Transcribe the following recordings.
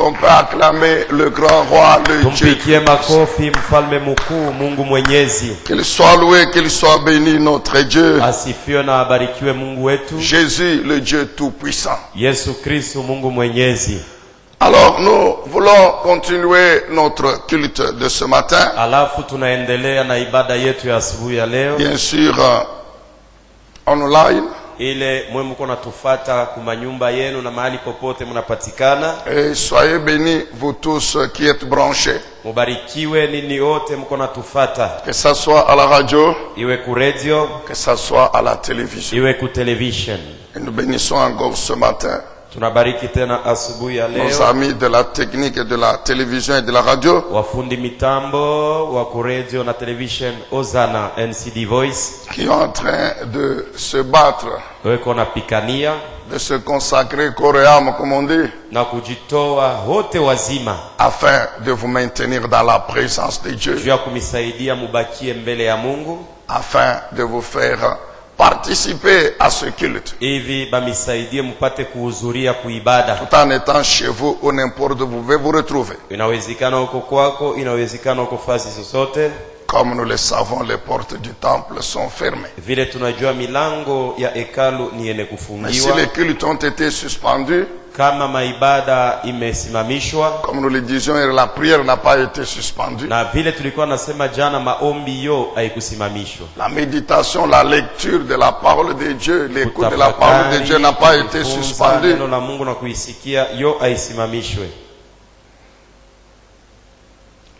qu'on peut acclamer le grand roi, le Dieu. Qu'il soit loué, qu'il soit béni notre Dieu. Jésus, le Dieu tout-puissant. Alors nous voulons continuer notre culte de ce matin. Bien sûr, online. Ile mwe mko natufata kuma nyumba yenu na mahali popote mnapatikana. Et soyez bénis vous tous qui êtes branchés. Mubarikiwe nini wote mko natufata. Que ça soit à la radio, iwe ku radio, que ça soit à la télévision. iwe ku television. Et nous bénissons encore ce matin tunabariki tena asubuhi ya leo nos amis de la technique et de la télévision et de la radio, wafundi mitambo wa ku radio na television Ozana NCD Voice, qui sont en train de se battre, weko napikania de se consacrer corps et âme, comme on dit, na kujitoa wote wazima afin de vous maintenir dans la présence de Dieu, juu kumisaidia mubakie mbele ya Mungu, afin de vous faire participer à ce culte. Hivi bamisaidie mpate kuhudhuria kuibada. Tout en étant chez vous ou n'importe où vous pouvez vous retrouver. Inawezekana huko kwako, inawezekana huko fasi zozote. Comme nous le savons, les portes du temple sont fermées. Vile tunajua milango ya hekalu ni yenye kufungiwa. Mais si les cultes ont été suspendus, kama maibada imesimamishwa, comme nous le disions, la prière n'a pas été suspendue. Na vile tulikuwa nasema jana, maombi yo haikusimamishwa. La méditation, la lecture de la parole de Dieu, l'écoute de la parole de Dieu n'a pas été suspendue. Neno la Mungu na kuisikia yo haisimamishwe.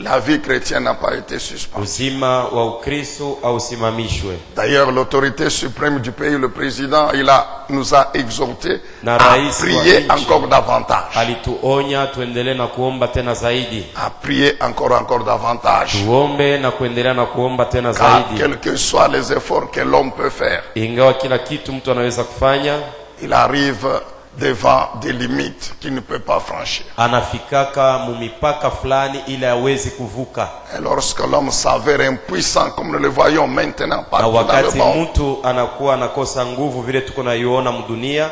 La vie chrétienne n'a pas été suspendue. Uzima wa Ukristo hausimamishwe. D'ailleurs, l'autorité suprême du pays, le président, nous a exhorté à prier encore davantage. Alituonya tuendelee na kuomba tena zaidi. À prier encore davantage. Tuombe na kuendelea na kuomba tena zaidi. Quels que soient les efforts que l'homme peut faire, ingawa kila kitu mtu anaweza kufanya, il arrive devant des limites qu'il ne peut pas franchir. Anafikaka mumipaka fulani ile hawezi kuvuka. Et lorsque l'homme s'avère impuissant, comme nous le voyons maintenant partout dans le monde, wakati mtu anakuwa anakosa nguvu vile tuko naiona mdunia,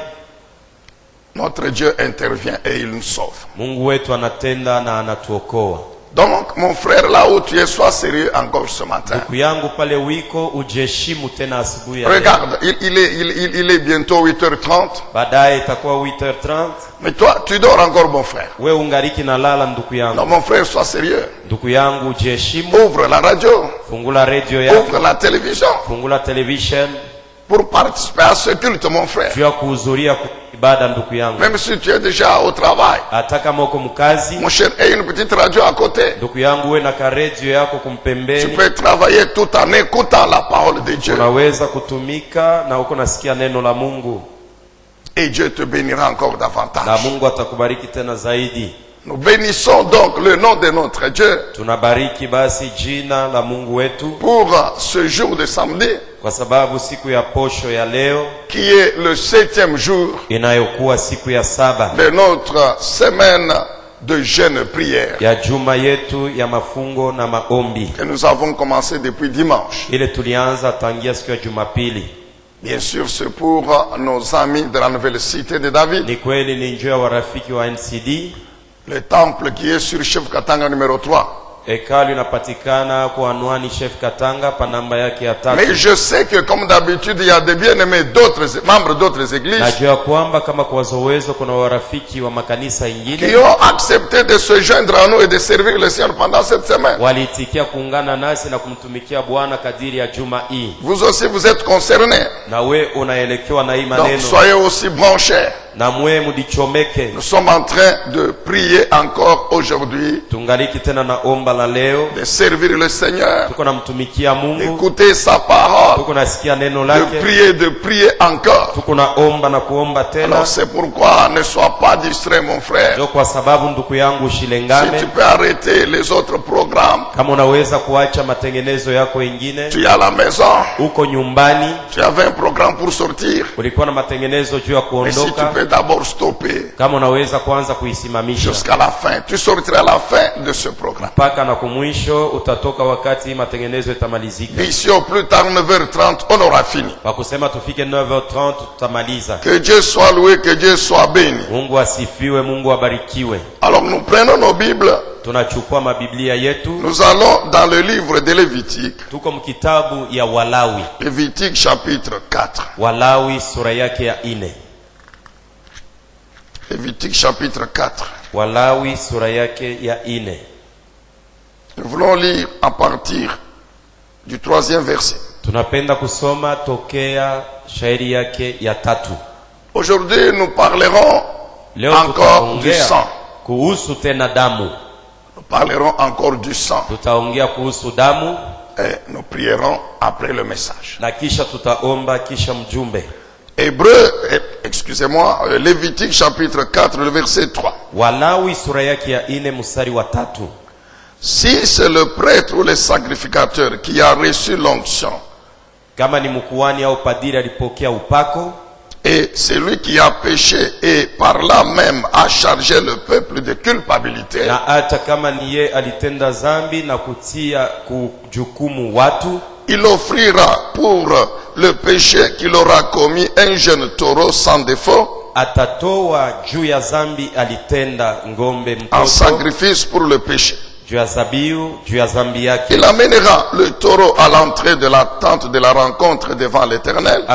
notre Dieu intervient et il nous sauve. Mungu wetu anatenda na anatuokoa. Donc mon frère, là où tu es, sois sérieux encore ce matin. Ndugu yangu pale wiko ujiheshimu tena asubuhi ya leo. Regarde, il est bientôt 8h30. Baadaye itakuwa 8h30. Mais toi, tu dors encore, mon frère. Wewe ungariki na lala ndugu yangu. Non, mon frère, sois sérieux. Ndugu yangu ujiheshimu. Ouvre la radio. Fungula radio yako. Ouvre la télévision. Fungula television. Pour participer à ce culte, mon frère. Tu as kuhudhuria ibada ndugu yangu. Même si tu es déjà au travail. Ataka moko mkazi. Mon cher, aie une petite radio à côté. Ndugu yangu we na ka radio yako kumpembeni. Tu peux travailler tout en écoutant la parole de Dieu. Unaweza kutumika na uko nasikia neno la Mungu. Et Dieu te bénira encore davantage. Na Mungu atakubariki tena zaidi. Nous bénissons donc le nom de notre Dieu. Tunabariki basi jina la Mungu wetu pour ce jour de samedi, kwa sababu siku ya posho ya leo, qui est le 7e jour inayokuwa siku ya 7 de notre semaine de jeûne prière, ya juma yetu ya mafungo na maombi, que nous avons commencé depuis dimanche. ile tulianza tangia siku ya Jumapili. Bien sûr, c'est pour nos amis de la nouvelle cité de David. Ni kweli ni njoo wa rafiki wa NCD. Le temple qui est sur Chef Katanga numéro 3. Hekalu inapatikana kwa anwani Chef Katanga pa namba yake ya 3. Mais je sais que comme d'habitude il y a des bien-aimés d'autres membres d'autres églises. Najua kwamba kama kwa zowezo kuna warafiki wa makanisa ingine qui ont accepté de se joindre à nous et de servir le Seigneur pendant cette semaine. Walitikia kuungana nasi na kumtumikia Bwana kadiri ya juma hii. Vous aussi vous êtes concernés. Na we unaelekewa na hii maneno. Donc soyez aussi branchés. Na mwe mudichomeke. Nous sommes en train de prier encore aujourd'hui. Tungaliki tena na omba la leo. De servir le Seigneur. Tuko namtumikia Mungu. Écouter sa parole. Tuko nasikia neno lake. De prier encore. Tuko na omba na kuomba tena. Alors c'est pourquoi ne sois pas distrait mon frère. Ndio kwa sababu ndugu yangu ushilengame. Si tu peux arrêter les autres programmes. Kama unaweza kuacha matengenezo yako mengine. Tu es à la maison. Uko nyumbani. Tu avais un programme pour sortir. Ulikuwa na matengenezo juu ya kuondoka. D'abord stopper. Kama unaweza kuanza kuisimamisha jusqu'à la fin. Tu sortiras à la fin de ce programme. Mpaka na kumwisho utatoka wakati matengenezo itamalizika. D'ici au plus tard 9h30 on aura fini. Kwa kusema tufike 9h30 tutamaliza. Que Dieu soit loué, que Dieu soit béni. Mungu asifiwe, Mungu abarikiwe. Alors nous prenons nos Bibles. Tunachukua mabiblia yetu. Nous allons dans le livre de Lévitique. Tuko mkitabu ya Walawi. Lévitique chapitre 4. Walawi sura yake ya 4. Lévitique chapitre 4. Walawi sura yake ya 4. Nous voulons lire à partir du 3e verset. Tunapenda kusoma tokea shairi yake ya 3. Aujourd'hui nous parlerons encore du sang. Kuhusu tena damu. Nous parlerons encore du sang. Tutaongea kuhusu damu. Et nous prierons après le message. Na kisha tutaomba kisha mjumbe. Excusez-moi, Lévitique chapitre 4, le verset 3. Walawi sura yake ya 4 mstari wa 3. Si c'est le prêtre ou le sacrificateur qui a reçu l'onction, kama ni mkuhani au padiri alipokea upako, et celui qui a péché et par là même a chargé le peuple de culpabilité, na hata kama niye alitenda zambi na kutia kujukumu watu, il offrira pour le péché qu'il aura commis un jeune taureau sans défaut, atatoa juu ya zambi alitenda ngombe mtoto, en sacrifice pour le péché. Il amènera le taureau à l'entrée de la tente de la rencontre devant l'Éternel.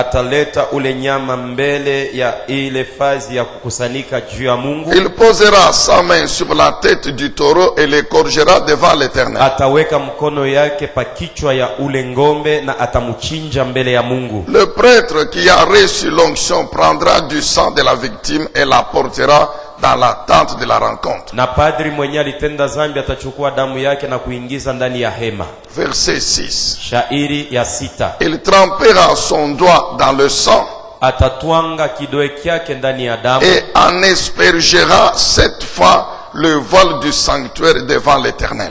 Il posera sa main sur la tête du taureau et l'égorgera devant l'Éternel. Le prêtre qui a reçu l'onction prendra du sang de la victime et la portera dans la tente de la rencontre. Verset 6. Il trempera son doigt dans le sang et en aspergera 7 fois le voile du sanctuaire devant l'Éternel.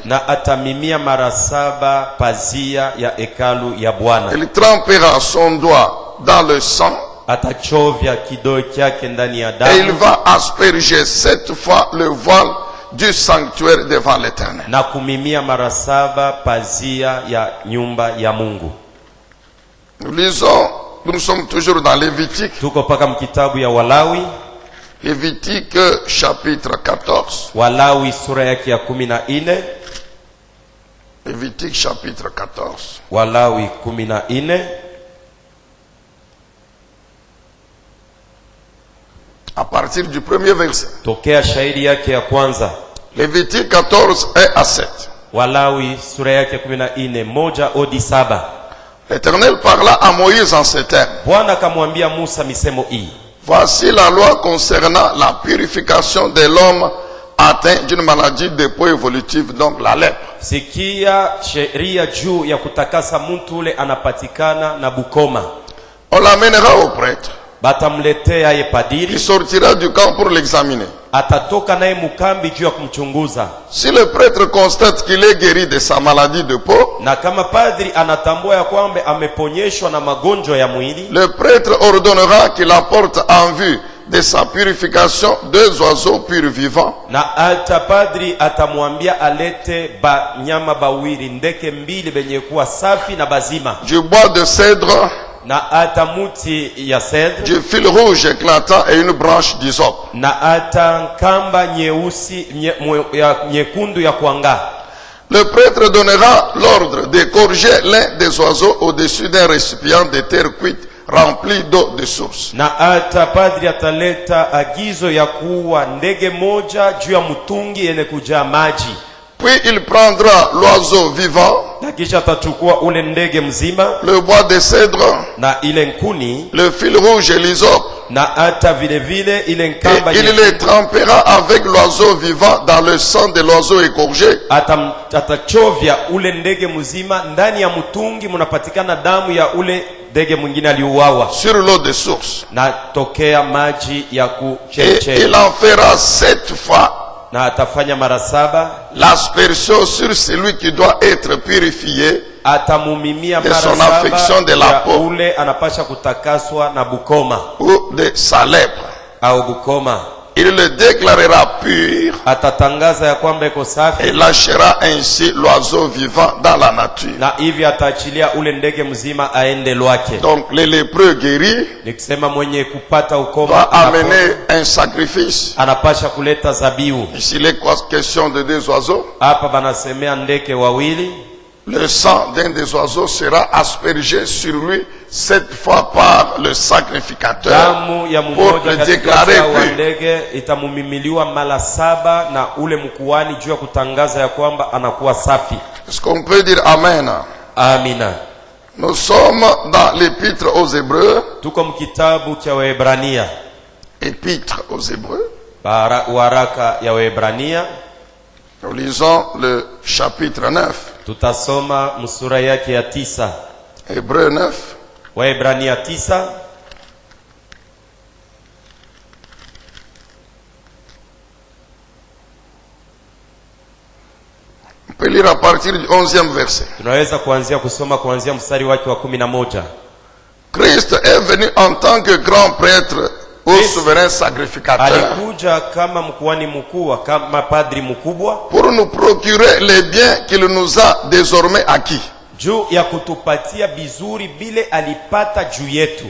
Il trempera son doigt dans le sang et il va asperger 7 fois le voile du sanctuaire devant l'Éternel. Nous lisons, nous sommes toujours dans Lévitique. Lévitique chapitre 14. Lévitique chapitre 14. À partir du premier verset. Lévitique 14, 1 à 7. L'Éternel parla à Moïse en ces termes. Voici la loi concernant la purification de l'homme atteint d'une maladie de peau évolutive, donc la lèpre. On l'amènera au prêtre. Il sortira du camp pour l'examiner. Si le prêtre constate qu'il est guéri de sa maladie de peau, le prêtre ordonnera qu'il apporte en vue de sa purification 2 oiseaux purs vivants, du bois de cèdre, du fil rouge éclatant et une branche d'hysope. Le prêtre donnera l'ordre d'égorger l'un des oiseaux au-dessus d'un récipient de terre cuite rempli d'eau de source. Puis il prendra l'oiseau vivant, le bois de cèdre, le fil rouge et l'hysope, et il les trempera avec l'oiseau vivant dans le sang de l'oiseau égorgé. Sur l'eau de source. Et il en fera 7 fois l'aspersion sur celui qui doit être purifié de son affection de la peau ou de sa lèpre. il le déclarera pur atatangaza ya kwamba iko safi, et lâchera ainsi l'oiseau vivant dans la nature. na hivi ataachilia ule ndege mzima aende lwake. Donc les lépreux guéris Nikisema mwenye kupata ukoma doit amener un sacrifice. anapasha kuleta zabiu. Ici il est question de 2 oiseaux. Hapa banasemea ndege wawili. Le sang d'un des oiseaux sera aspergé sur lui 7 fois par le sacrificateur pour le déclarer pur. Ndege itamumimiliwa mara 7 na ule mkuhani juu ya kutangaza ya kwamba anakuwa safi. Est-ce qu'on peut dire amen? Amina. Nous sommes dans l'épître aux Hébreux. Tuko mkitabu cha Waebrania. Épître aux Hébreux. Waraka ya Waebrania. Nous lisons le chapitre 9. Tutasoma msura yake ya 9. Hébreux 9. Waebrania 9. On peut lire à partir du 11e verset. Tunaweza kuanzia kusoma kuanzia mstari wake wa 11. Christ est venu en tant que grand prêtre au souverain sacrificateur. Alikuja kama mkuhani mkuu, kama padri mkubwa, pour nous procurer les biens qu'il nous a désormais acquis. Juu ya kutupatia bizuri bile alipata juu yetu.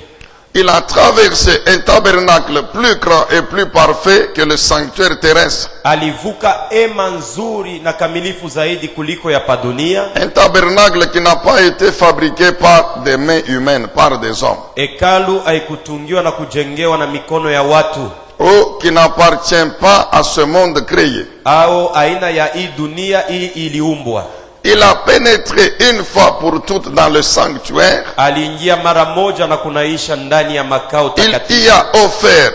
Il a traversé un tabernacle plus grand et plus parfait que le sanctuaire terrestre. Alivuka ema nzuri na kamilifu zaidi kuliko ya padunia. Un tabernacle qui n'a pas été fabriqué par des mains humaines, par des hommes. Hekalu haikutungiwa na kujengewa na mikono ya watu. Ou qui n'appartient pas à ce monde créé. Au aina ya hii dunia hii iliumbwa. Il a pénétré une fois pour toutes dans le sanctuaire. Aliingia mara moja na kunaisha ndani ya makao takatifu. Il y a offert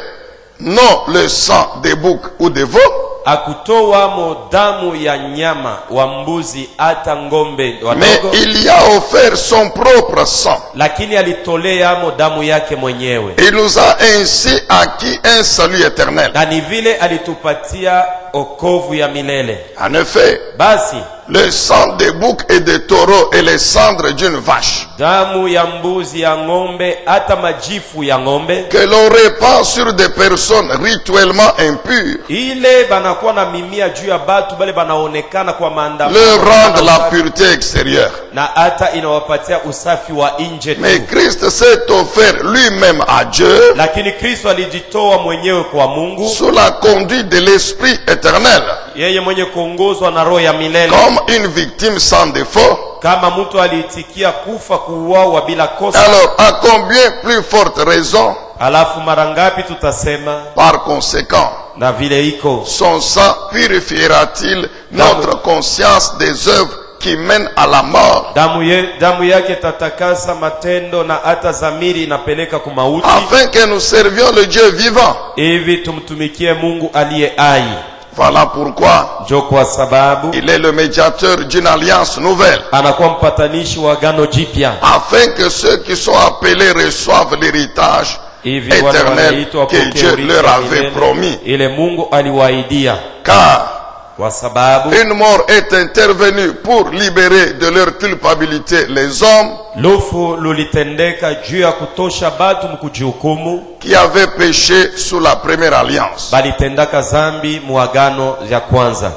non le sang des boucs ou des veaux. Akutoa mo damu ya nyama wa mbuzi hata ngombe wadogo. Mais il y a offert son propre sang. Lakini alitolea mo damu yake mwenyewe. Il nous a ainsi acquis un salut éternel. Na ni vile alitupatia okovu ya milele. En effet, basi le sang des boucs et des taureaux et les cendres d'une vache, damu ya mbuzi ya ngombe hata majifu ya ngombe, que l'on répand sur des personnes rituellement impures, ile banakuwa na mimia juu ya batu bale banaonekana kwa maandamano, leur rendent la pureté extérieure. na hata inawapatia usafi wa nje tu. Mais Christ s'est offert lui-même à Dieu, lakini Kristo alijitoa mwenyewe kwa Mungu sous la conduite de l'Esprit éternel, yeye mwenye kuongozwa na roho ya milele, comme une victime sans défaut. kama mtu aliitikia kufa kuuawa bila kosa. Alors à combien plus forte raison, alafu mara ngapi tutasema par conséquent, na vile iko son sang purifiera-t-il notre conscience des œuvres qui mènent à la mort, damu yake tatakasa matendo na hata zamiri inapeleka kumauti, afin que nous servions le Dieu vivant. hivi tumtumikie Mungu aliye hai. Voilà pourquoi Jo kwa sababu il est le médiateur d'une alliance nouvelle, anakuwa mpatanishi wa agano jipya, afin que ceux qui sont appelés reçoivent l'héritage éternel que Dieu leur avait promis. ile Mungu aliwaidia. Car kwa sababu une mort est intervenue pour libérer de leur culpabilité les hommes lufu lulitendeka juu ya kutosha batu mkujihukumu qui avaient péché sous la première alliance. balitendaka zambi muagano ya kwanza.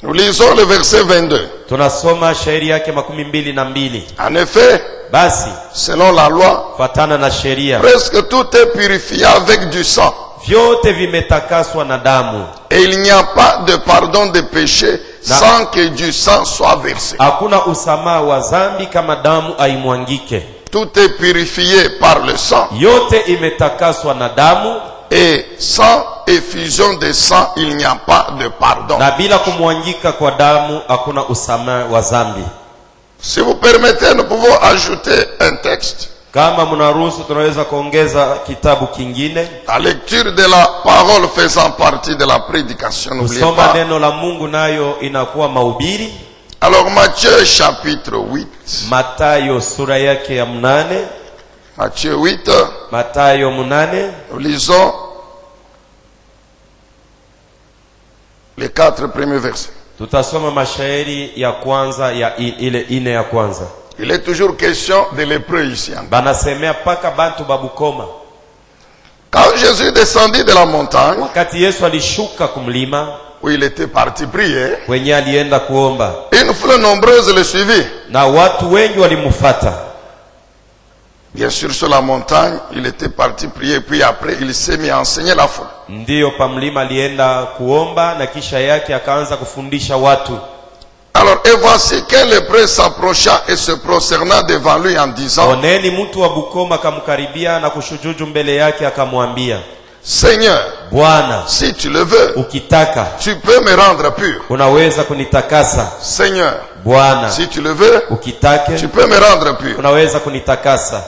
Nous lisons le verset 22. Tunasoma shairi yake 22. En effet, basi selon la loi, fatana na sheria, presque tout est purifié avec du sang. vyote vimetakaswa na damu. Et il n'y a pas de pardon de péché sans que du sang soit versé. Hakuna usamaha wa zambi kama damu aimwangike. Tout est purifié par le sang. Yote imetakaswa na damu. Et sans effusion de sang, il n'y a pas de pardon. Na bila kumwangika kwa damu hakuna usamaha wa zambi. Si vous permettez, nous pouvons ajouter un texte. Kama mnaruhusu tunaweza kuongeza kitabu kingine. La lecture de la parole faisant partie de la prédication, n'oubliez Kusoma pas. neno la Mungu nayo inakuwa mahubiri. Alors Matthieu chapitre 8. Mathayo sura yake ya 8. Matthieu 8. Mathayo 8. Nous lisons les 4 premiers versets. Tutasoma mashairi ya kwanza ya ile ine ya kwanza. Il est toujours question de lépreux ici. Banasemea paka bantu babukoma. Quand Jésus descendit de la montagne, wakati Yesu alishuka kumlima où il était parti prier, kwenye alienda kuomba, une foule nombreuse le suivit. na watu wengi walimfuata. Bien sûr, sur la montagne, il était parti prier, puis après, il s'est mis à enseigner la foule. Ndiyo, pa mlima alienda kuomba na kisha yake akaanza kufundisha watu. Alors, et voici qu'un lépreux s'approcha et se prosterna devant lui en disant, oneni mtu wa Bukoma akamkaribia na kushujudu mbele yake akamwambia, Seigneur, Bwana, si tu le veux, ukitaka tu peux me rendre pur. unaweza kunitakasa. Seigneur, Bwana, si tu le veux, ukitake tu peux me rendre pur. unaweza kunitakasa.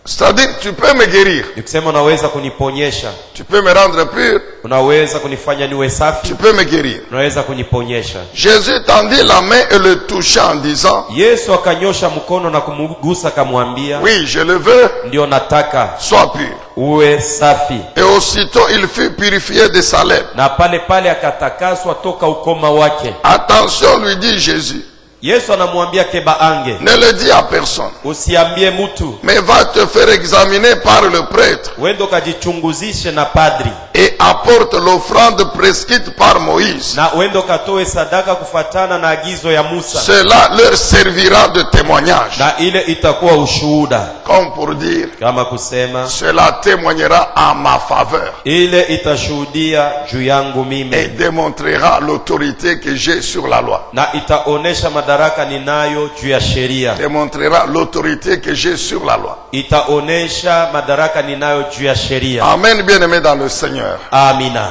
C'est-à-dire, tu peux me guérir. Nikusema unaweza kuniponyesha. Tu peux me rendre pur. Unaweza kunifanya niwe safi. Tu peux me guérir. Unaweza kuniponyesha. Jésus tendit la main et le toucha en disant, Yesu akanyosha mkono na kumgusa akamwambia, oui, je le veux, ndio nataka sois pur. uwe safi. Et aussitôt il fut purifié de sa lèpre. Na pale pale akatakaswa toka ukoma wake. Attention, lui dit Jésus. Yesu anamwambia kebaange, Ne le dis à personne, usiambie mtu, mais va te faire examiner par le prêtre wendo kajichunguzishe na padri, et apporte l'offrande prescrite par Moïse. na wendo katoe sadaka kufatana na agizo ya Musa. Cela leur servira de témoignage. Na ile itakuwa ushuhuda, Comme pour dire, kama kusema cela témoignera en ma faveur ile itashuhudia juu yangu et mimi, démontrera l'autorité que j'ai sur la loi. na itaonesha madaraka ninayo juu ya sheria. Démontrera l'autorité que j'ai sur la loi. Itaonesha madaraka ninayo juu ya sheria. Amen, bien-aimés dans le Seigneur. Amina.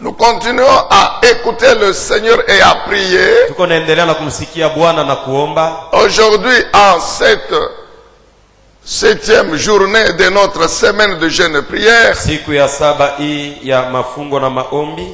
Nous continuons à écouter le Seigneur et à prier. Tuko naendelea na kumsikia Bwana na kuomba. Aujourd'hui, en cette 7e journée de notre semaine de jeûne et prière, Siku ya saba hii ya mafungo na maombi,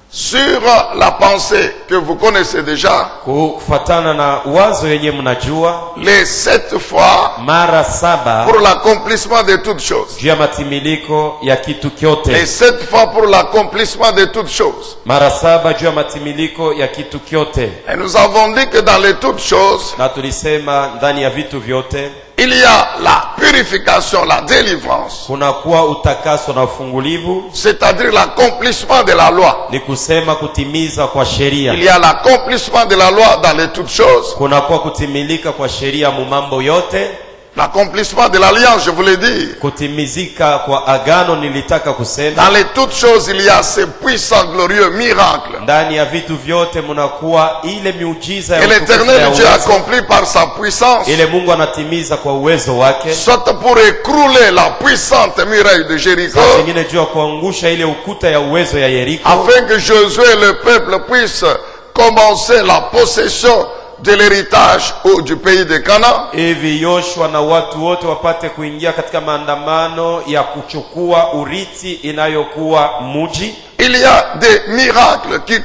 sur la pensée que vous connaissez déjà, kufatana na wazo yenye mnajua, les 7 fois mara saba pour l'accomplissement de toutes choses. juu ya matimiliko ya kitu kyote. Les 7 fois pour l'accomplissement de toutes choses. Mara saba juu ya matimiliko ya kitu kyote. Et nous avons dit que dans les toutes choses, Na tulisema ndani ya vitu vyote il y a la purification, la délivrance, kunakuwa utakaso na ufungulivu, c'est-à-dire l'accomplissement de la loi. ni kusema kutimiza kwa sheria. Il y a l'accomplissement de la loi dans les toutes choses, Kunakuwa kutimilika kwa sheria mu mambo yote, l'accomplissement de l'alliance, je vous l'ai dit. kutimizika kwa agano nilitaka kusema. Dans les toutes choses, il y a ces puissants, glorieux miracles Ndani ya vitu vyote munakuwa ile miujiza que ya utukufu l'Éternel ya Dieu uwezo. accomplit par sa puissance, Ile Mungu anatimiza kwa uwezo wake. soit pour écrouler la puissante muraille de Jéricho, Saa zingine juu ya kuangusha ile ukuta ya uwezo ya Yeriko, afin que Josué et le peuple puissent commencer la possession de l'héritage ou du pays de Canaan. hivi Yoshua na watu wote wapate kuingia katika maandamano ya kuchukua urithi inayokuwa muji. Il y a des miracles qui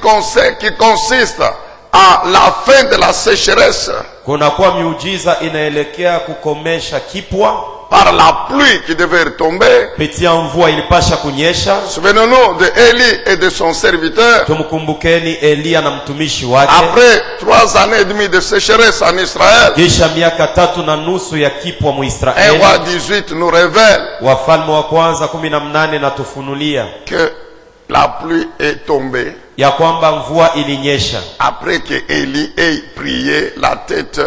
consistent à la fin de la sécheresse Kunakuwa miujiza inaelekea kukomesha kipwa par la pluie qui devait tomber. pitia mvua ilipasha kunyesha. Souvenons-nous de Élie et de son serviteur. Tumkumbukeni Elia na mtumishi wake. Après 3 années et demie de sécheresse en Israël, Kisha miaka 3.5 ya kipwa 1 Muisraeli. roi 18 nous révèle Wafalme wa kwanza 18 na tufunulia que la pluie est tombée ya kwamba mvua ilinyesha après que Élie ait prié la tête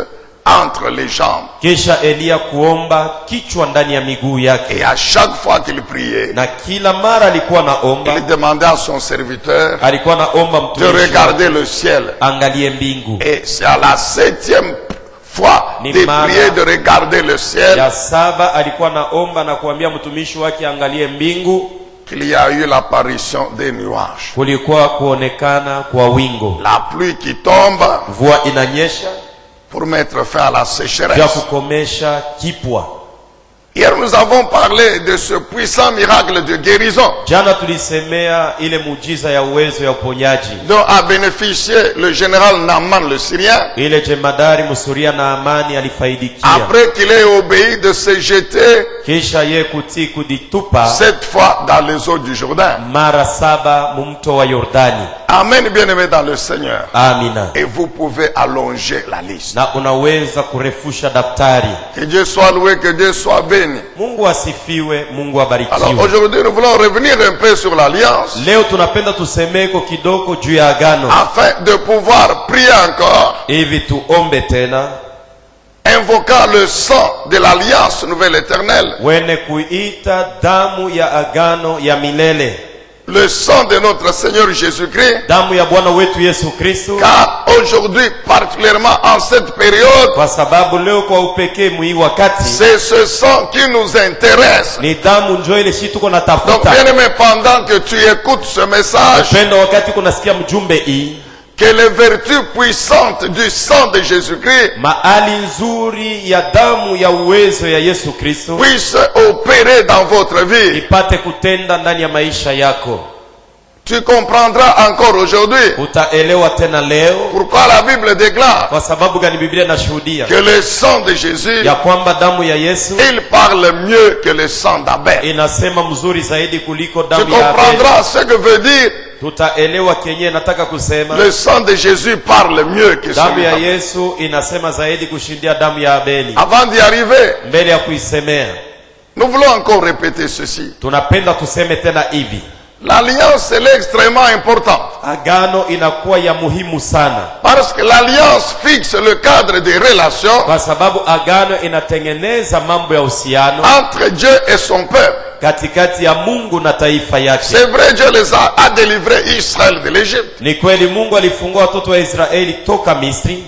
entre les jambes. kisha Elia kuomba kichwa ndani ya miguu yake. Et à chaque fois qu'il priait, Na kila mara alikuwa naomba, il demandait à son serviteur alikuwa naomba de mtumishi regarder le ciel. angalie mbingu. Et c'est à la 7e fois Ni de mara prier de regarder le ciel ya saba alikuwa naomba na kuambia mtumishi wake angalie mbingu, qu'il y a eu l'apparition des nuages. kulikuwa kuonekana kwa wingu. La pluie qui tombe Mvua inanyesha pour mettre fin à la ya sécheresse. kukomesha kipwa. Hier, nous avons parlé de ce puissant miracle de guérison Jana tulisemea ile mujiza ya uwezo ya uponyaji dont a bénéficié le général Naaman le Syrien ile jemadari Musuria na amani alifaidikia après qu'il ait obéi de se jeter kisha ye kutii kuditupa 7 fois dans les eaux du Jourdain. mara 7 mumto wa Yordani. Amen, bien-aimés dans le Seigneur. Amina. Et vous pouvez allonger la liste. Na unaweza kurefusha daftari. Que Dieu soit loué, que Dieu soit béni. Mungu asifiwe, Mungu abarikiwe. Alors aujourd'hui nous voulons revenir un peu sur l'alliance. Leo tunapenda tusemeko kidogo juu ya agano. Afin de pouvoir prier encore. Hivi tuombe tena. Invoquant le sang de l'alliance nouvelle éternelle. Wene kuita damu ya agano ya milele. Le sang de notre Seigneur Jésus-Christ. Damu ya Bwana wetu Yesu Kristo. Car aujourd'hui, particulièrement en cette période, kwa sababu leo kwa upekee mwi wakati, c'est ce sang qui nous intéresse. Ni damu njoo ile shi tuko natafuta. Donc bien aimé, pendant que tu écoutes ce message, upendo wakati kunasikia mjumbe hii, que les vertus puissantes du sang de Jésus-Christ maali nzuri ya damu ya uwezo ya Yesu Kristo puisse opérer dans votre vie. Ipate kutenda ndani ya maisha yako. Tu comprendras encore aujourd'hui utaelewa tena leo pourquoi la Bible déclare kwa sababu gani Biblia inashuhudia que le sang de Jésus, ya kwamba damu ya Yesu, il parle mieux que le sang d'Abel. Inasema mzuri zaidi kuliko damu tu ya Abel. Tu comprendras ce que veut dire tutaelewa kenye nataka kusema. Le sang de Jésus parle mieux que damu ya Yesu inasema zaidi kushindia damu ya Abeli. Avant d'y arriver, mbele ya kuisemea, nous voulons encore répéter ceci. Tunapenda tuseme tena hivi. L'alliance elle est extrêmement importante. Agano inakuwa ya muhimu sana. Parce que l'alliance fixe le cadre des relations. Kwa sababu agano inatengeneza mambo ya uhusiano entre Dieu et son peuple. Katikati ya Mungu na taifa yake. C'est vrai, Dieu les a délivré Israël de l'Égypte. Ni kweli Mungu alifungua watoto wa Israeli toka Misri.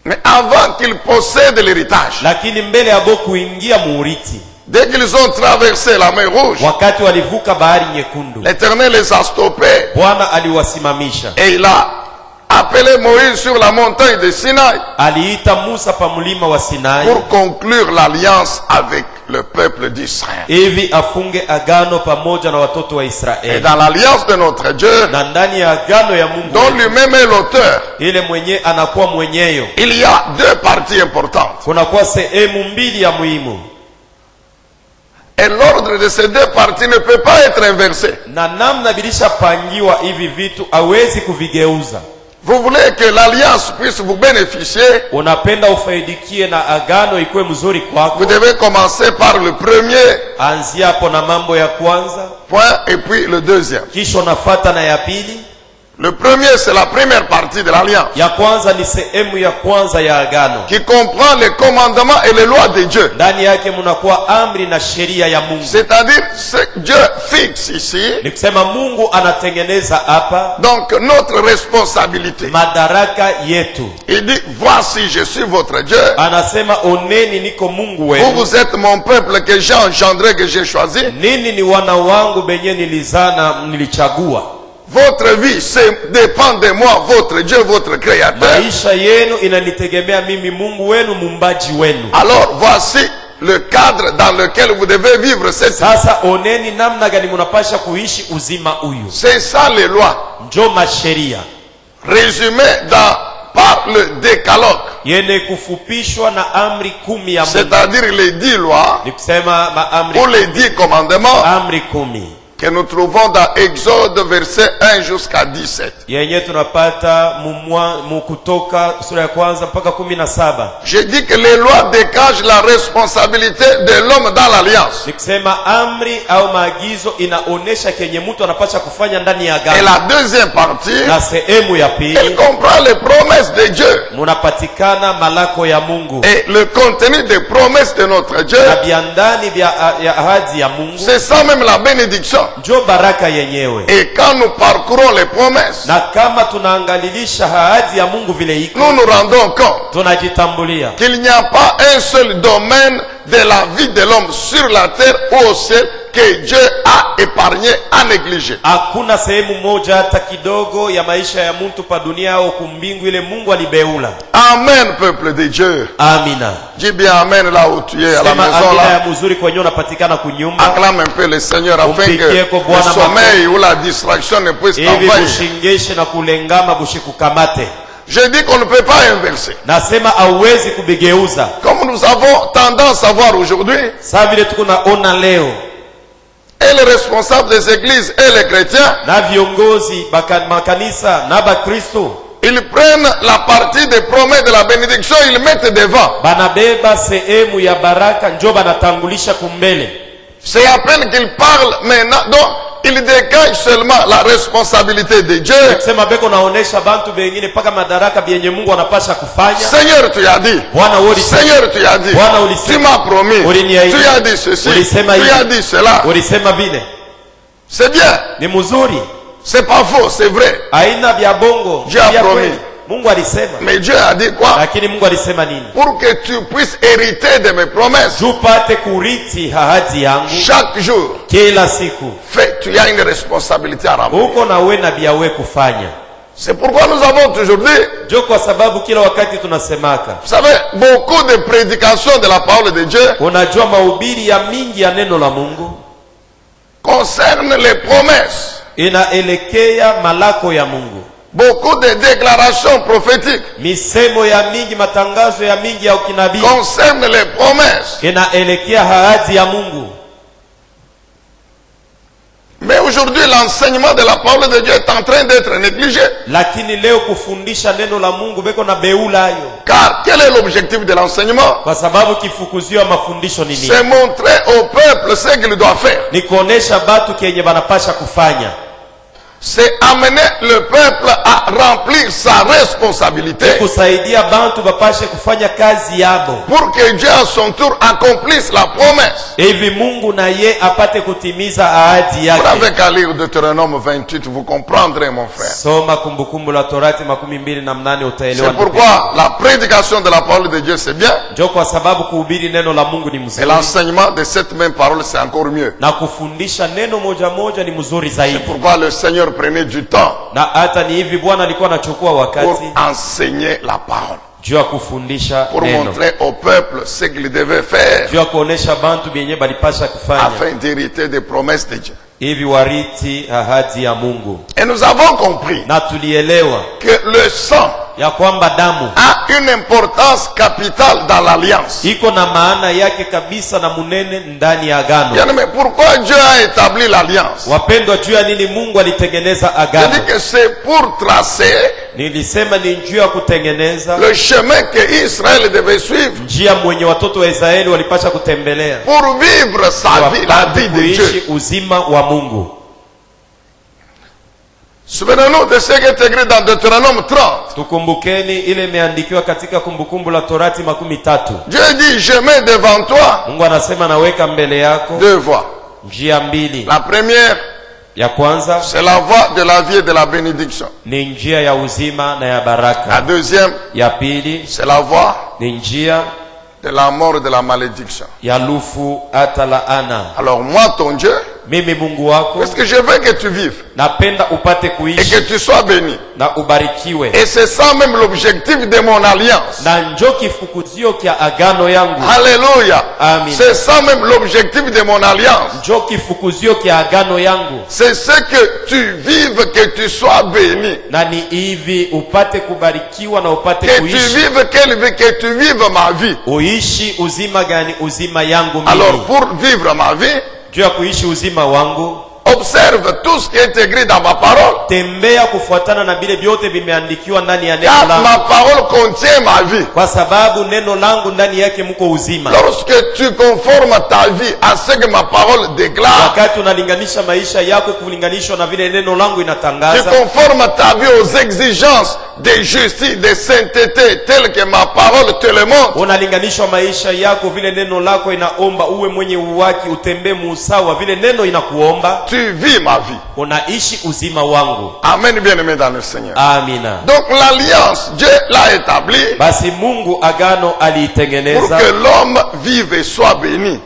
Mais avant qu'ils possèdent l'héritage, lakini mbele ya kuingia muurithi, dès qu'ils ont traversé la mer Rouge, wakati walivuka bahari nyekundu, l'Éternel les a stoppés. Bwana aliwasimamisha. Et il a appelé Moïse sur la montagne de Sinaï. Aliita Musa pa mlima wa Sinai pour conclure l'alliance avec le peuple d'Israël. Hivi afunge agano pamoja na watoto wa Israeli. Et dans l'alliance de notre Dieu, na ndani ya agano ya Mungu, dont lui-même est l'auteur, ile mwenye anakuwa mwenyeyo, il y a deux parties importantes. Kuna kwa sehemu mbili ya muhimu. Et l'ordre de ces deux parties ne peut pas être inversé. Na namna bilisha pangiwa hivi vitu hawezi kuvigeuza. Vous voulez que l'alliance puisse vous bénéficier? Unapenda ufaidikie na agano ikuwe mzuri kwako. Vous devez commencer par le premier. Anzia hapo na mambo ya kwanza. Point et puis le deuxième. Kisha unafuata na ya pili. Le premier, c'est la première partie de l'alliance. Ya kwanza ni sehemu ya kwanza ya agano. Qui comprend les commandements et les lois de Dieu. Ndani yake mnakuwa amri na sheria ya Mungu. C'est-à-dire ce que Dieu fixe ici. Ni kusema Mungu anatengeneza hapa. Donc notre responsabilité. Madaraka yetu. Il dit voici je suis votre Dieu. Anasema oneni niko Mungu wenu. Vous êtes mon peuple que j'ai engendré, que j'ai choisi. Nini ni wana wangu benye nilizana nilichagua. Votre vie dépend de moi, votre Dieu, votre créateur. Maisha yenu inanitegemea mimi Mungu wenu mumbaji wenu. Alors voici le cadre dans lequel vous devez vivre cette vie. Sasa oneni namna gani mnapasha kuishi uzima huyu. C'est ça les lois. Njo masheria. Résumé par le décalogue. Yene kufupishwa na amri 10 ya Mungu. C'est-à-dire les 10 lois. Ni kusema maamri. Ou les 10 commandements. Amri 10. Que nous trouvons dans Exode verset 1 jusqu'à 17. Yenye tunapata Kutoka sura ya kwanza mpaka 17. Je dis que les lois dégagent la responsabilité de l'homme dans l'alliance. Nikisema amri au maagizo inaonesha kenye mtu anapaswa kufanya ndani ya agano. Et la deuxième partie, na sehemu ya pili, elle comprend les promesses de Dieu. Munapatikana malako ya Mungu. Et le contenu des promesses de notre Dieu. Na biandani vya ahadi ya Mungu. C'est ça même la bénédiction. Njo baraka yenyewe. Et quand nous parcourons les promesses, na kama tunaangalilisha ahadi ya Mungu vile iko, nous nous rendons compte tunajitambulia qu'il n'y a pas un seul domaine de la vie de l'homme sur la terre ou au ciel que Dieu a épargné, a négligé. Hakuna sehemu moja hata kidogo ya maisha ya mtu pa dunia au kumbingu ile Mungu alibeula. Amen, peuple de Dieu. Amina. Dis bien amen là où tu es, à la maison là. Ya mzuri kwenye unapatikana kunyumba. Acclame un peu le Seigneur afin que le sommeil ou la distraction ne puisse t'envahir. Bushingeshe na kulengama bushikukamate. Je dis qu'on ne peut pas inverser. Nasema hauwezi kubigeuza. Comme nous avons tendance à voir aujourd'hui. Sasa vile tuko naona leo et les responsables des églises et les chrétiens, na viongozi makanisa na bakristo, ils prennent la partie des promesses de la bénédiction, ils mettent devant. Banabeba sehemu ya baraka njo banatangulisha kumbele. C'est à peine qu'ils parlent maintenant, donc ils dégagent seulement la responsabilité de Dieu. Sema beko naonesha bantu bengine paka madaraka bienye Mungu anapasha kufanya. Seigneur, tu as dit. Seigneur, tu as dit. Tu m'as promis. Tu as dit ceci. Tu as dit cela. C'est bien. Ni muzuri. C'est pas faux, c'est vrai. Aina bya bongo. Dieu a promis. Mungu alisema. Mais Dieu a dit quoi? Lakini Mungu alisema nini? Pour que tu puisses hériter de mes promesses. Tupate kurithi ahadi yangu. Chaque jour. Kila siku. Tu as une responsabilité à remplir. Uko na wewe na bia wewe kufanya. C'est pourquoi nous avons toujours dit. Jo kwa sababu kila wakati tunasemaka. Vous savez, beaucoup de prédications de la parole de Dieu. Unajua mahubiri ya mingi ya neno la Mungu concerne les promesses. Inaelekea malako ya Mungu. Beaucoup de déclarations prophétiques misemo ya mingi, matangazo ya mingi ya ukinabii concerne les promesses. Inaelekea ahadi ya Mungu. Mais aujourd'hui l'enseignement de la parole de Dieu est en train d'être négligé. Lakini leo kufundisha neno la Mungu beko na beula yo. Car quel est l'objectif de l'enseignement? Kwa sababu kifukuzio ya mafundisho ni nini? C'est montrer au peuple ce qu'il doit faire. Ni kuonesha batu kenye banapasha kufanya. C'est amener le peuple à remplir sa responsabilité. Kusaidia bantu bapashe kufanya kazi yabo. Pour que Dieu à son tour accomplisse la promesse. Hivi Mungu na ye apate kutimiza ahadi yake. Vous n'avez qu'à lire Deutéronome 28, vous comprendrez mon frère. Soma Kumbukumbu la Torati 28 utaelewa. C'est pourquoi la prédication de la parole de Dieu c'est bien. Ndio kwa sababu kuhubiri neno la Mungu ni mzuri. Et l'enseignement de cette même parole c'est encore mieux. Na kufundisha neno moja moja ni mzuri zaidi. C'est pourquoi le Seigneur prenait du temps na hata ni hivi Bwana alikuwa anachukua wakati pour enseigner la parole, juu ya kufundisha pour neno, montrer au peuple ce qu'il devait faire, juu ya kuonesha bantu benye balipasha kufanya afin d'hériter des promesses de Dieu, hivi wariti ahadi ya Mungu. Et nous avons compris na tulielewa que le sang ya kwamba damu a une importance capitale dans l'alliance. Iko na maana yake kabisa na munene ndani ya agano. Bien, mais pourquoi Dieu a établi l'alliance? Wapendwa, juu ya nini Mungu alitengeneza agano? Je dis que c'est pour tracer nilisema ni njia ya kutengeneza le chemin que Israël devait suivre, njia mwenye watoto wa Israeli walipasha kutembelea pour vivre sa vie, la vie de Dieu, uzima wa Mungu. Souvenons-nous de ce qui est écrit dans Deutéronome 30. Tukumbukeni ile imeandikiwa katika Kumbukumbu la Torati 13. Dieu dit, je mets devant toi Mungu anasema naweka mbele yako deux voies. Njia mbili. La première, ya kwanza, c'est la voie de la vie et de la bénédiction. Ni njia ya uzima na ya baraka. La deuxième, ya pili, c'est la voie ni njia de la mort et de la malédiction. ya lufu hata laana. Alors moi, ton Dieu, mimi Mungu wako, parce que je veux que tu vives napenda upate kuishi et que tu sois béni. na ubarikiwe. Et c'est ça même l'objectif de mon alliance. Na njo kifukuzio kia agano yangu. Alléluia. Amen. C'est ça même l'objectif de mon alliance. Njo kifukuzio kia agano yangu. C'est ce que tu vives, que tu sois béni. Na ni hivi upate kubarikiwa na upate que kuishi. Que tu vives quelle vie, que tu vives ma vie. Uishi uzima gani? Uzima yangu mimi. Alors pour vivre ma vie, juu ya kuishi uzima wangu, observe tout ce qui est écrit dans ma parole. Tembea kufuatana na bile vyote vimeandikiwa ndani ya neno langu. Car ma parole contient ma vie. Kwa sababu neno langu ndani yake mko uzima. Lorsque tu conformes ta vie à ce que ma parole déclare, wakati unalinganisha maisha yako kulinganishwa na vile neno langu inatangaza, tu conformes ta vie aux exigences de justice, de sainteté telles que ma parole te le montre. Unalinganishwa maisha yako vile neno lako inaomba uwe mwenye uwaki, utembee musawa vile neno inakuomba. Tu vis ma vie. Unaishi uzima wangu. Amen, bien-aimé dans le Seigneur. Amina. Donc l'alliance, Dieu l'a établie. Basi Mungu agano aliitengeneza pour que l'homme vive et soit béni.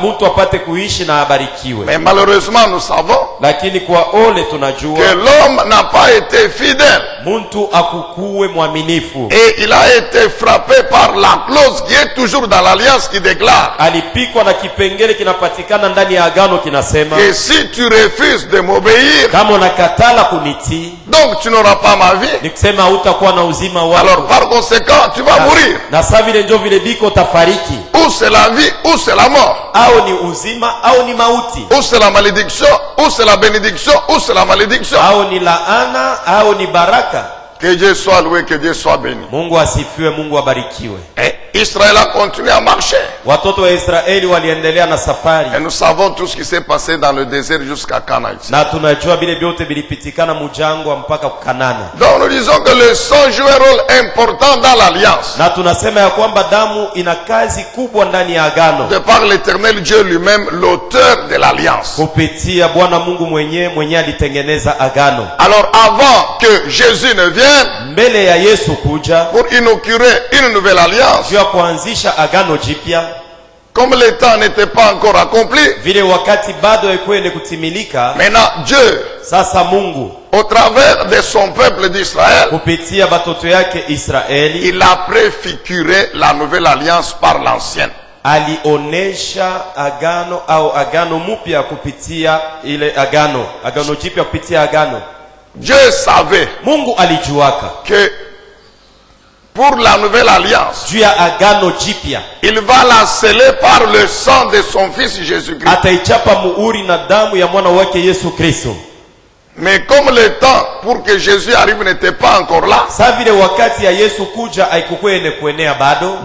Mtu apate kuishi na abarikiwe. Mais malheureusement nous savons lakini kwa ole tunajua que l'homme n'a pas été fidèle. Mtu akukuwe mwaminifu. Et il a été frappé par la clause qui est toujours dans l'alliance qui déclare. Alipikwa na kipengele kinapatikana ndani ya agano kinasema. Et si tu refuses de m'obéir, kama unakatala kunitii, donc tu n'auras pas ma vie. Ni kusema hutakuwa na uzima wako. Alors par conséquent tu vas mourir. Na sasa vile ndio vile biko tafariki. ou c'est la vie, ou c'est la mort. Au ni uzima, au ni mauti. Ou c'est la malédiction, ou c'est la bénédiction, ou c'est la malédiction. Au ni laana, au ni baraka. Que Dieu soit loué, que Dieu soit béni. Mungu asifiwe, Mungu abarikiwe. Et Israël a continué à marcher. Watoto wa Israeli waliendelea na safari. Et nous savons tout ce qui s'est passé dans le désert jusqu'à Canaan. Na tunajua vile vyote vilipitikana mjangwa mpaka Kanana. Donc nous disons que le sang joue un rôle important dans l'alliance. Na tunasema ya kwamba damu ina kazi kubwa ndani ya agano. De par l'Éternel Dieu lui-même, l'auteur de l'alliance. Kupitia Bwana Mungu mwenyewe alitengeneza agano. Alors avant que Jésus ne vienne, mbele ya Yesu kuja pour inaugurer une nouvelle alliance, juu ya kuanzisha agano jipya, comme le temps n'était pas encore accompli, vile wakati bado haikuwa kutimilika, maintenant Dieu, sasa Mungu, au travers de son peuple d'Israël, kupitia batoto yake Israeli, il a préfiguré la nouvelle alliance par l'ancienne. Alionesha agano au agano mupya kupitia ile agano jipya kupitia agano. Dieu savait, Mungu alijuaka, que pour la nouvelle alliance, juu ya agano jipya, il va la sceller par le sang de son fils Jésus-Christ. Ataichapa muhuri na damu ya mwana wake Yesu Kristo. Mais comme le temps pour que Jésus arrive n'était pas encore là,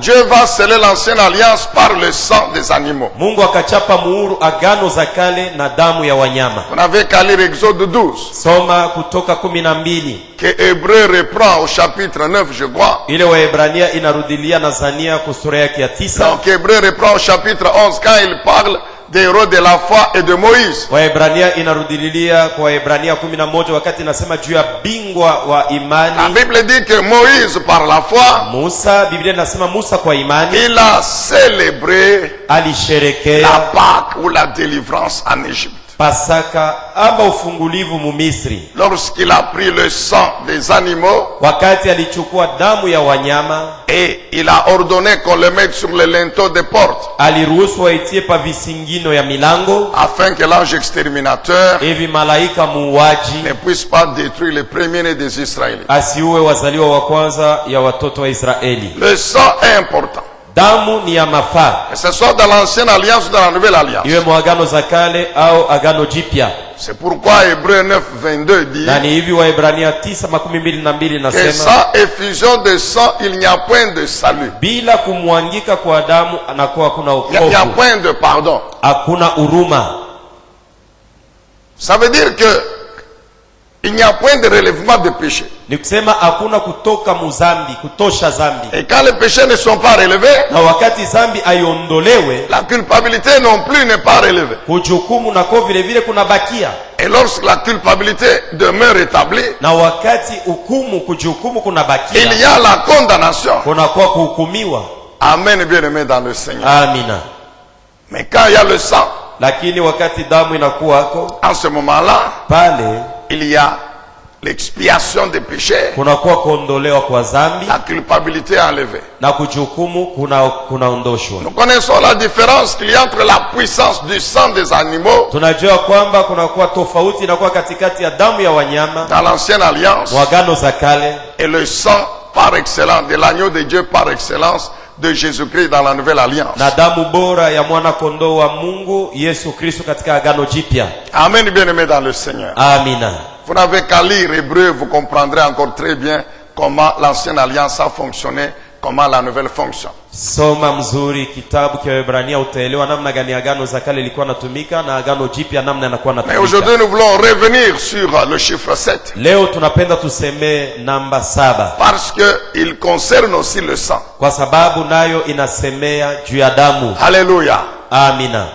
Dieu va sceller l'ancienne alliance par le sang des animaux. Mungu akachapa muhuri agano za kale na damu ya wanyama. On avait qu'à lire Exode 12. Soma Kutoka 12. Que Hébreu reprend au chapitre 9, je crois. Ile Waebrania inarudilia na Zania kusura yake ya 9. Donc Hébreu reprend au chapitre 11 quand il parle des héros de la foi et de Moïse. Waebrania inarudilia kwa Waebrania 11 wakati nasema juu ya bingwa wa imani. La Bible dit que Moïse par la foi, Musa, Biblia inasema Musa kwa imani, il a célébré alisherekea la Pâque ou la délivrance en Égypte. Pasaka ama ufungulivu mu Misri. Lorsqu'il a pris le sang des animaux, wakati alichukua damu ya wanyama, et il a ordonné qu'on le mette sur les linteaux des portes, aliruhusu waitie pa visingino ya milango, afin que l'ange exterminateur hivi malaika muuaji ne puisse pas détruire les premiers-nés des Israélites. Asiue wazaliwa wa kwanza ya watoto wa Israeli. Le sang est important. Damu ni ya mafaa. Que ce soit dans l'ancienne alliance ou dans la nouvelle alliance. Iwe mwagano za kale au agano jipya. C'est pourquoi Hébreu 9:22 dit na ni hivi Waebrania 9:22 que nasema, sans effusion de sang il n'y a point de salut. Bila kumwangika kwa damu anakuwa hakuna wokovu. Il n'y a point de pardon. Hakuna huruma. Ça veut dire que il n'y a point de relèvement de péché. Ni kusema hakuna kutoka muzambi, kutosha zambi. Et quand les péchés ne sont pas relevés, na wakati zambi aiondolewe, la culpabilité non plus n'est pas relevée. Kujukumu nako vile vile kunabakia. Et lorsque la culpabilité demeure établie, na wakati hukumu kujukumu kunabakia, il y a la condamnation. Kunakuwa kuhukumiwa. Amen, bien-aimé dans le Seigneur. Amina. Mais quand il y a le sang, lakini wakati damu inakuwako, en ce moment-là, pale il y a l'expiation des péchés, kunakuwa kuondolewa kwa zambi, la culpabilité est enlevée. na kujukumu kunaondoshwa. Nous connaissons la différence qu'il y a entre la puissance du sang des animaux, tunajua kwamba kunakuwa tofauti inakuwa katikati ya damu ya wanyama dans l'ancienne alliance, wagano za kale, et le sang par excellence de l'agneau de Dieu par excellence de Jésus-Christ dans la nouvelle alliance. na damu bora ya mwana kondoo wa Mungu Yesu Kristo katika agano jipya. Amen, bien-aimé dans le Seigneur. Amina. Vous n'avez qu'à lire Hébreu, vous comprendrez encore très bien comment l'ancienne alliance a fonctionné, comment la nouvelle fonctionne. Soma mzuri kitabu cha Waebrania utaelewa namna gani agano za kale lilikuwa natumika na agano jipya namna yanakuwa Mais natumika. aujourd'hui nous voulons revenir sur le chiffre 7. Leo tunapenda tuseme namba 7. Parce que il concerne aussi le sang. Kwa sababu nayo inasemea juu ya damu. Alléluia. Amina.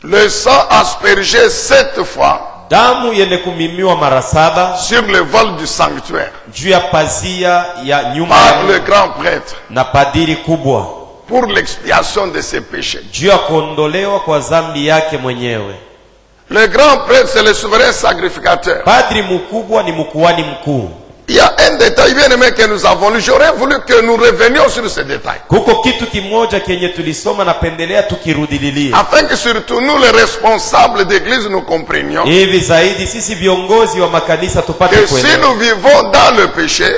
Le sang aspergé 7 fois damu yenye kumimiwa mara 7 sur le vol du sanctuaire juu ya pazia ya nyumba par le grand prêtre na padiri kubwa pour l'expiation de ses péchés. juu ya kuondolewa kwa dhambi yake mwenyewe. Le grand prêtre c'est le souverain sacrificateur. Padri mkubwa ni mkuhani mkuu. Il y a un détail bien aimé que nous avons lu. J'aurais voulu que nous revenions sur ce détail. Afin que surtout nous les responsables d'église nous comprenions. Que si nous vivons dans le péché,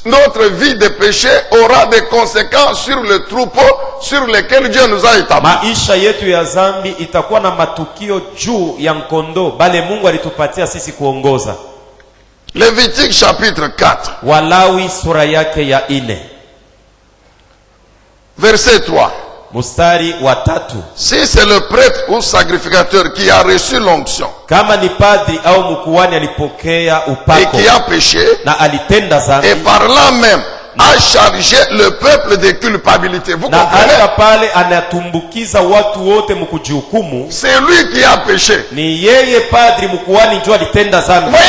notre vie de péché aura des conséquences sur le troupeau sur lequel Dieu nous a établis. Lévitique chapitre 4. Walawi sura yake ya 4. Verset 3. Mustari wa 3. Si c'est le prêtre ou sacrificateur qui a reçu l'onction, kama ni padri au mkuhani alipokea upako, et qui a péché, na alitenda dhambi, et par là même a chargé le peuple de culpabilité. Vous comprenez? C'est lui qui a péché. Voyez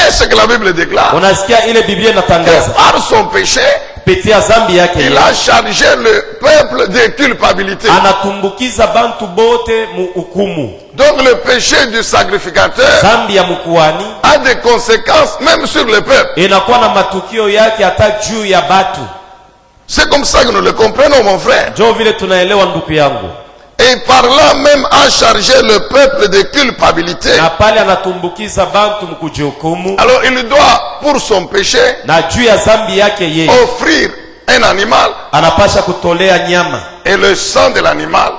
ce que la Bible déclare. Que par son péché, il a chargé le peuple de culpabilité. Donc le péché du sacrificateur a des conséquences même sur le peuple. C'est comme ça que nous le comprenons, mon frère. Et par là même a chargé le peuple de culpabilité. Alors il doit, pour son péché, offrir un animal. Et le sang de l'animal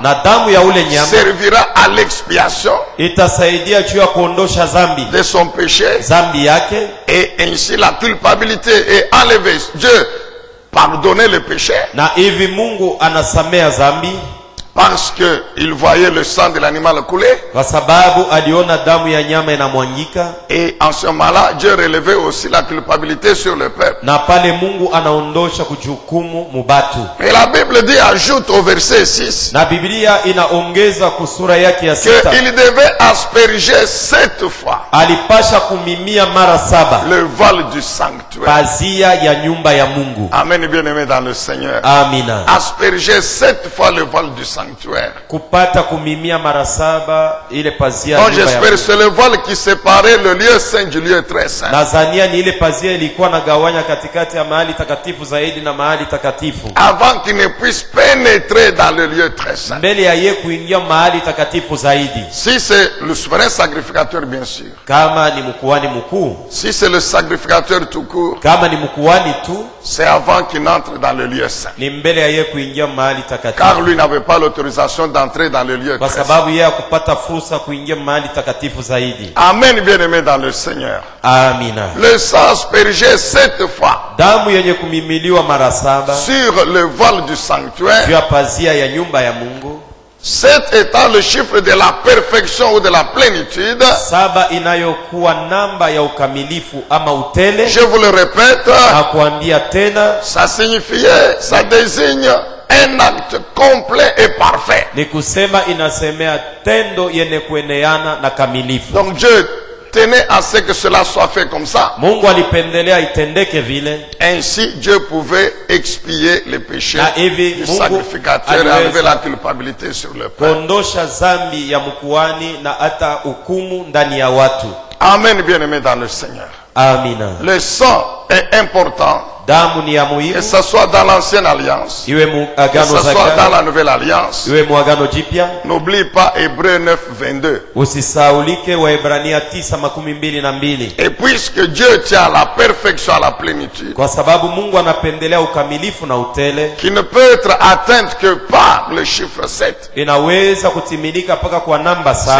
servira à l'expiation de son péché. Et ainsi la culpabilité est enlevée. Dieu pardonner le péché. Parce que il voyait le sang de l'animal couler. Et en ce moment-là, Dieu relevait aussi la culpabilité sur le peuple. Et la Bible dit, ajoute au verset 6, qu'il devait asperger 7 fois le vol du sanctuaire. Amen, bien-aimé dans le Seigneur. Amina. Asperger 7 fois le vol du sanctuaire. Donc j'espère que c'est le voile qui séparait le lieu saint du lieu très saint. Avant qu'il ne puisse pénétrer dans le lieu très saint. Si c'est le souverain sacrificateur, bien sûr. Si c'est le sacrificateur tout court, c'est avant qu'il entre dans le lieu saint. Car lui n'avait pas l'autorisation d'entrer dans le lieu très saint. Amen, bien-aimé dans le Seigneur. Amina. Le sang aspergé 7 fois sur le voile du sanctuaire. 7 étant le chiffre de la perfection ou de la plénitude. Je vous le répète, ça signifiait, ça désigne un acte complet et parfait. Donc Dieu tenait à ce que cela soit fait comme ça. Ainsi Dieu pouvait expier les péchés du sacrificateur et enlever la culpabilité sur le peuple. Amen, bien-aimé dans le Seigneur. Amina. Le sang est important. Que ce soit dans l'ancienne alliance, que ce soit dans la nouvelle alliance. N'oublie pas Hébreux 9, 22. Et puisque Dieu tient à la perfection, à la plénitude, qui ne peut être atteinte que par le chiffre 7, c'est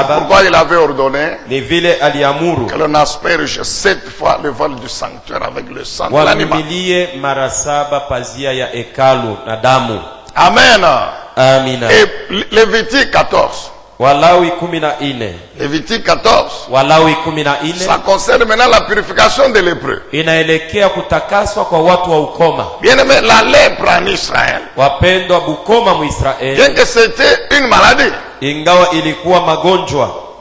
pourquoi il avait ordonné que l'on asperge 7 fois le vol du sanctuaire avec le sang de l'animal. Amen. Amina. Et Lévitique 14. Lévitique 14. Ça concerne maintenant la purification des lépreux. Bien aimé, la lèpre en Israël, bien que c'était une maladie,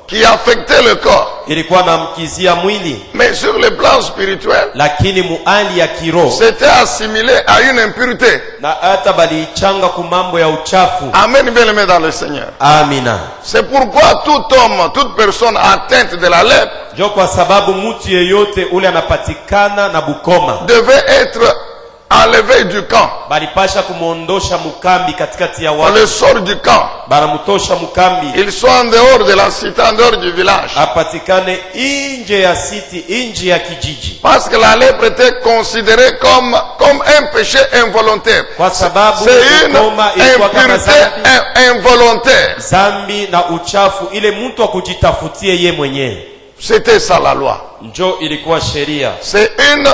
qui affectait le corps. ilikuwa namkizia mwili, Mais sur le plan spirituel, lakini muali ya kiroho c'était assimilé à une impureté. na hata baliichanga kumambo ya uchafu. Amen, bien-aimé dans le Seigneur. Amina. C'est pourquoi tout homme, toute personne atteinte de la lèpre Jo kwa sababu mtu yeyote ule anapatikana na bukoma devait être enlevé du camp. balipasha kumuondosha mukambi katikati ya On watu. le sort du camp. Banamutosha mukambi, Ils sont en dehors de la cité, en dehors du village. apatikane inje ya siti, inje ya kijiji, Parce que la lèpre était considérée comme un péché involontaire. kwa sababu C'est une bukoma ilikuwa kama impureté involontaire. zambi na uchafu, ile mtu akujitafutie ye mwenyewe. C'était ça la loi. Njo ilikuwa sheria. C'est une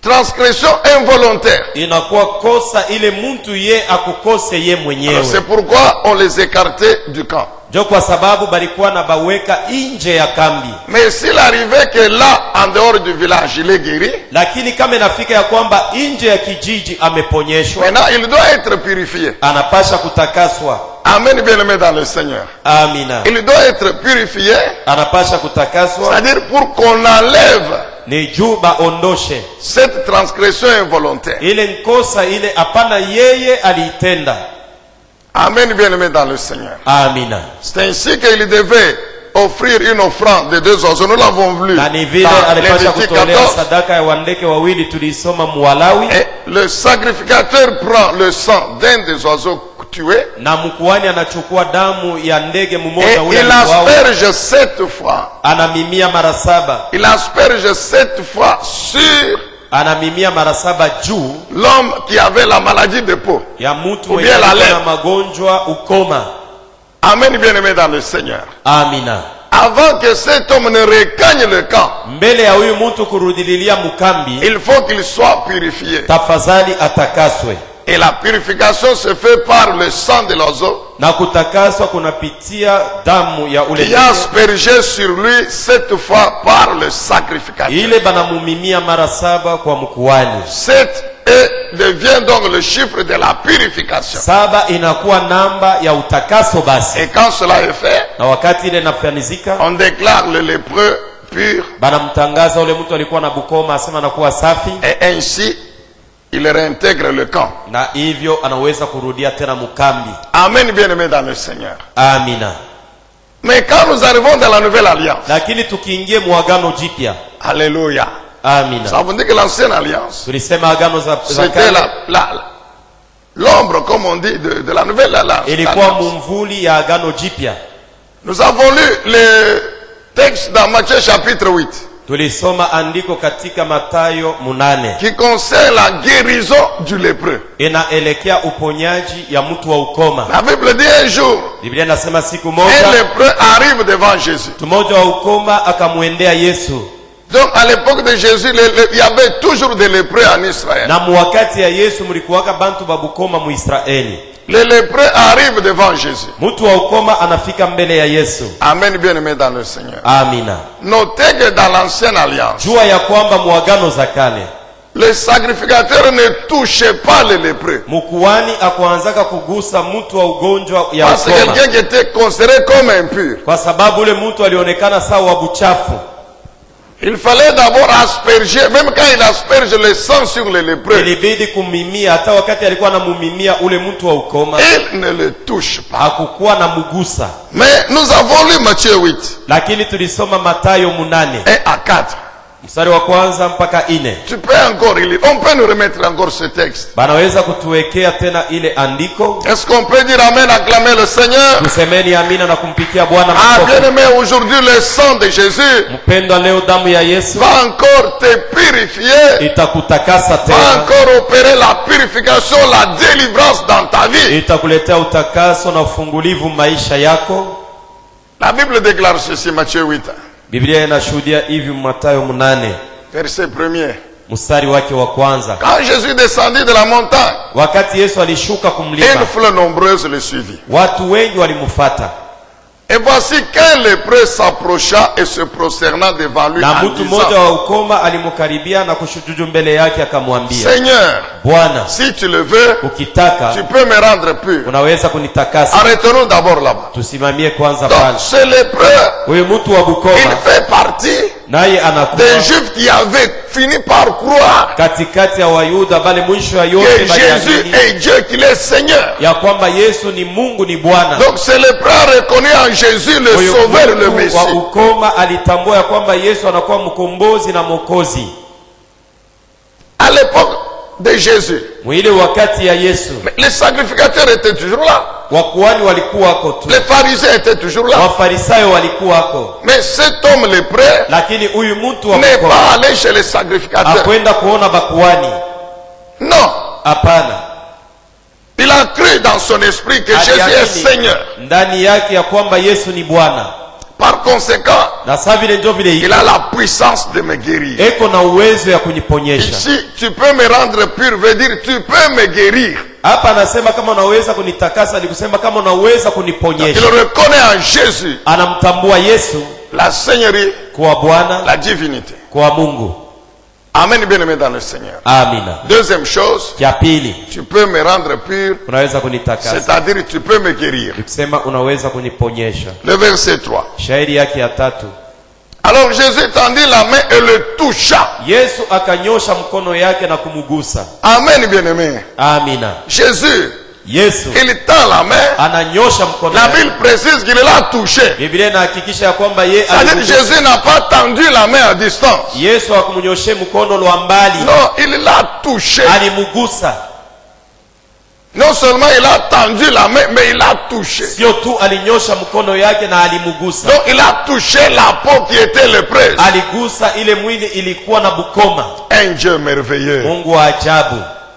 transgression involontaire. Inakuwa kosa ile mtu ye akukose ye mwenyewe. C'est pourquoi on les écartait du camp. Njo kwa sababu balikuwa na baweka inje ya kambi. Mais s'il arrivait que là, en dehors du village, il est guéri, Lakini kama inafika ya kwamba inje ya kijiji ameponyeshwa, maintenant il doit être purifié. anapasha kutakaswa. Amen, bien-aimé dans le Seigneur. Amina. Il doit être purifié, Anapasha kutakaswa c'est-à-dire pour qu'on enlève ni juu baondoshe cette transgression involontaire. ile nkosa ile hapana yeye aliitenda. Amen, bien-aimé dans le Seigneur. Amina. C'est ainsi qu'il devait offrir une offrande de 2 oiseaux. Nous l'avons vu Na ni vile dans alipasha Lévitique kutolea 14. sadaka ya wandeke wawili, tulisoma Muwalawi. Et le sacrificateur prend le sang d'un des oiseaux tués Na mkuani anachukua damu ya ndege et mmoja ule il aliuawa, asperge 7 fois. anamimia mara 7. Il asperge 7 fois sur Anamimia mara 7 juu l'homme qui avait la maladie de peau. ya mtu Ou mwenye bien la alikuwa na lèpre. magonjwa ukoma. Amen, bien-aimé dans le Seigneur. Amina. Avant que cet homme ne regagne le camp, Mbele ya huyu mtu kurudililia mukambi, il faut qu'il soit purifié. tafadhali atakaswe. Et la purification se fait par le sang de l'oiseau Na kutakaswa kunapitia damu ya ule qui a aspergé sur lui 7 fois par le sacrificateur. ile banamumimia mara 7 kwa mkuani. 7 et devient donc le chiffre de la purification. 7 inakuwa namba ya utakaso basi. Et quand cela est fait, Na wakati ile inafanizika, on déclare le lépreux pur banamtangaza ule mtu alikuwa na bukoma asema anakuwa safi, et ainsi il réintègre le camp. na hivyo anaweza kurudia tena mukambi. Amen, bien-aimé dans le Seigneur. Amina. Mais quand nous arrivons dans la nouvelle alliance, Lakini tukiingie muagano jipya, alléluia, amina, ça veut dire que l'ancienne alliance, tulisema agano za c'était kale l'ombre, comme on dit, de la nouvelle alliance. ilikuwa mumvuli ya agano jipya. Nous avons lu le texte dans Matthieu chapitre 8 Tulisoma andiko katika Mathayo 8 qui concerne la guérison du lépreux. inaelekea uponyaji ya mtu wa ukoma. La Bible dit un jour, Biblia inasema siku un moja lépreux arrive devant Jésus. mtu mmoja wa ukoma akamwendea Yesu. Donc à l'époque de Jésus, il y avait toujours des lépreux en Israël. Na muwakati ya Yesu mulikuwaka bantu babukoma mu Israeli. Les lépreux arrivent devant Jésus. Mtu wa ukoma anafika mbele ya Yesu. Amen, bien-aimé dans le Seigneur. Amina. Notez que dans l'ancienne alliance, Jua ya kwamba muagano za kale le sacrificateur ne touchait pas les lépreux. mukuani akuanzaka kugusa mtu wa ugonjwa ya Parce que ukoma, quelqu'un qui était considéré comme impur. kwa sababu ule mtu alionekana sawa buchafu. Il fallait d'abord asperger, même quand il asperge le sang sur les lépreux, Ilibidi kumimia, hata wakati alikuwa anamumimia ule mtu wa ukoma il ne le touche pas. hakukuwa na mugusa. Mais nous avons lu Matthieu 8, Lakini tulisoma Mathayo 8 1 à 4. mstari wa kwanza mpaka 4. Tu peux encore lire. On peut nous remettre encore ce texte. Banaweza kutuwekea tena ile andiko. Est-ce qu'on peut dire Amen, acclamer le Seigneur? Tusemeni amina na kumpikia Bwana Ah, makofi. bien-aimé, aujourd'hui le sang de Jésus Mpendwa, leo damu ya Yesu va encore te purifier, itakutakasa va tena, encore opérer la purification, la délivrance dans ta vie. itakuletea utakaso na ufungulivu maisha yako. La Bible déclare ceci, Matthieu 8, Biblia inashuhudia hivi, Mathayo 8 verset 1er. mstari wake wa kwanza. Quand Jésus descendit de la montagne, Wakati Yesu alishuka une kumlima, foule nombreuse le suivit. watu wengi walimfuata. Et voici qu'un lépreux s'approcha et se prosternant devant lui na en mtu mmoja wa ukoma alimkaribia na kushujudu mbele yake akamwambia, Seigneur, Bwana, si tu le veux, ukitaka tu peux me rendre pur. unaweza kunitakasa. Arrêtons-nous d'abord là-bas. Tusimamie kwanza Donc, pale. ce lépreux, Huyu mtu wa il Bukoma fait partie naye anakuwa des Juifs qui avaient fini par croire katikati ya Wayuda bale mwisho ya que yote Jésus est Dieu, qu'il est Seigneur. ya kwamba Yesu ni Mungu, ni Bwana. Donc ce lépreux a reconnu en Jésus le Huyu Sauveur, le mtu wa Messie. ukoma alitambua ya kwamba Yesu anakuwa mkombozi na mwokozi. À l'époque de Jésus, Mwile wakati ya Yesu, mais les sacrificateurs étaient toujours là. wakuhani walikuwa wako tu, Les pharisiens étaient toujours là. Wafarisayo walikuwa wako, Mais cet homme lépreux lakini huyu mtu wa n'est ukoma pas allé chez les sacrificateurs. akwenda kuona bakuhani. Non. Hapana, Il a cru dans son esprit que Jésus est aliamini Seigneur. ndani yake ya kwamba Yesu ni Bwana, Par conséquent, na sasa vile ndio vile il a la puissance de me guérir. eko na uwezo ya kuniponyesha. Ici, tu peux me rendre pur, veut dire tu peux me guérir. Hapa anasema kama unaweza kunitakasa, ni kusema kama unaweza Il kuniponyesha. reconnaît en Jésus Anamtambua Yesu la Seigneurie, kwa Bwana, la divinité. kwa Mungu. Amen, bien-aimé dans le Seigneur. Amina. Deuxième chose, Ya pili, tu peux me rendre pur, unaweza kunitakasa, c'est-à-dire tu peux me guérir. ni kusema unaweza kuniponyesha. Le verset 3. Shairi yake ya tatu, Alors Jésus tendit la main et le toucha. Yesu akanyosha mkono yake na kumugusa. Amen, bien-aimé. Amina. Jésus, Yesu il tend la main. ananyosha mkono La yake. Bible précise qu'il l'a touché. Biblia inahakikisha ya kwamba yeye C'est-à-dire aligusa. Jésus n'a pas tendu la main à distance. Yesu hakumnyoshe mkono lwa mbali, Non, il l'a touché. alimugusa. Non seulement il a tendu la main, mais il l'a touché. Sio tu alinyosha mkono yake na alimugusa, Donc il a touché la peau qui était lépreuse. aligusa ile mwili ilikuwa na bukoma. Un Dieu merveilleux. Mungu wa ajabu.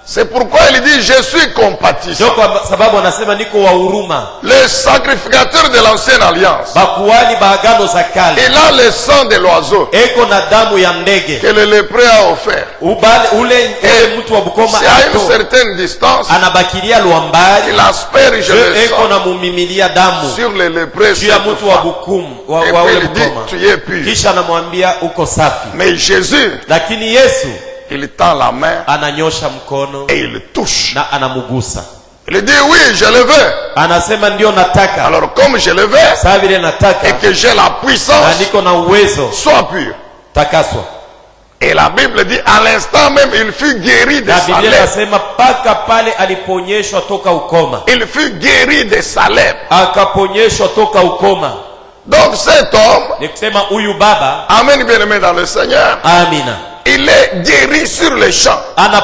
C'est pourquoi il dit je suis compatissant. Ndio kwa sababu anasema niko wa huruma. Le sacrificateur de l'ancienne alliance, Bakuhani ba agano za kale il a le sang de l'oiseau eko na damu ya ndege, que le lépreux a offert. ule mtu wa bukoma C'est à une ato certaine distance, anabakilia lwa mbali, il asperge le eko sang na mumimilia damu sur le lépreux juu ya cette mtu wa fois. bukumu Et wa puis ule il dit bukoma, tu es pur. kisha anamwambia uko safi. Mais Jésus, Lakini Yesu il tend la main ananyosha mkono et il le touche. na anamugusa, Il dit oui, je le veux. anasema ndio nataka. Alors comme je le veux Saa vile et nataka que j'ai la na puissance, niko na uwezo, sois pur. takaswa. Et la Bible dit à l'instant même il fut guéri de Na sa Biblia lèpre. inasema paka pale aliponyeshwa toka ukoma, Il fut guéri de sa lèpre. akaponyeshwa toka ukoma. Donc cet homme, Ni kusema huyu baba, amen bien-aimé dans le Seigneur, amina, il est guéri sur le champ.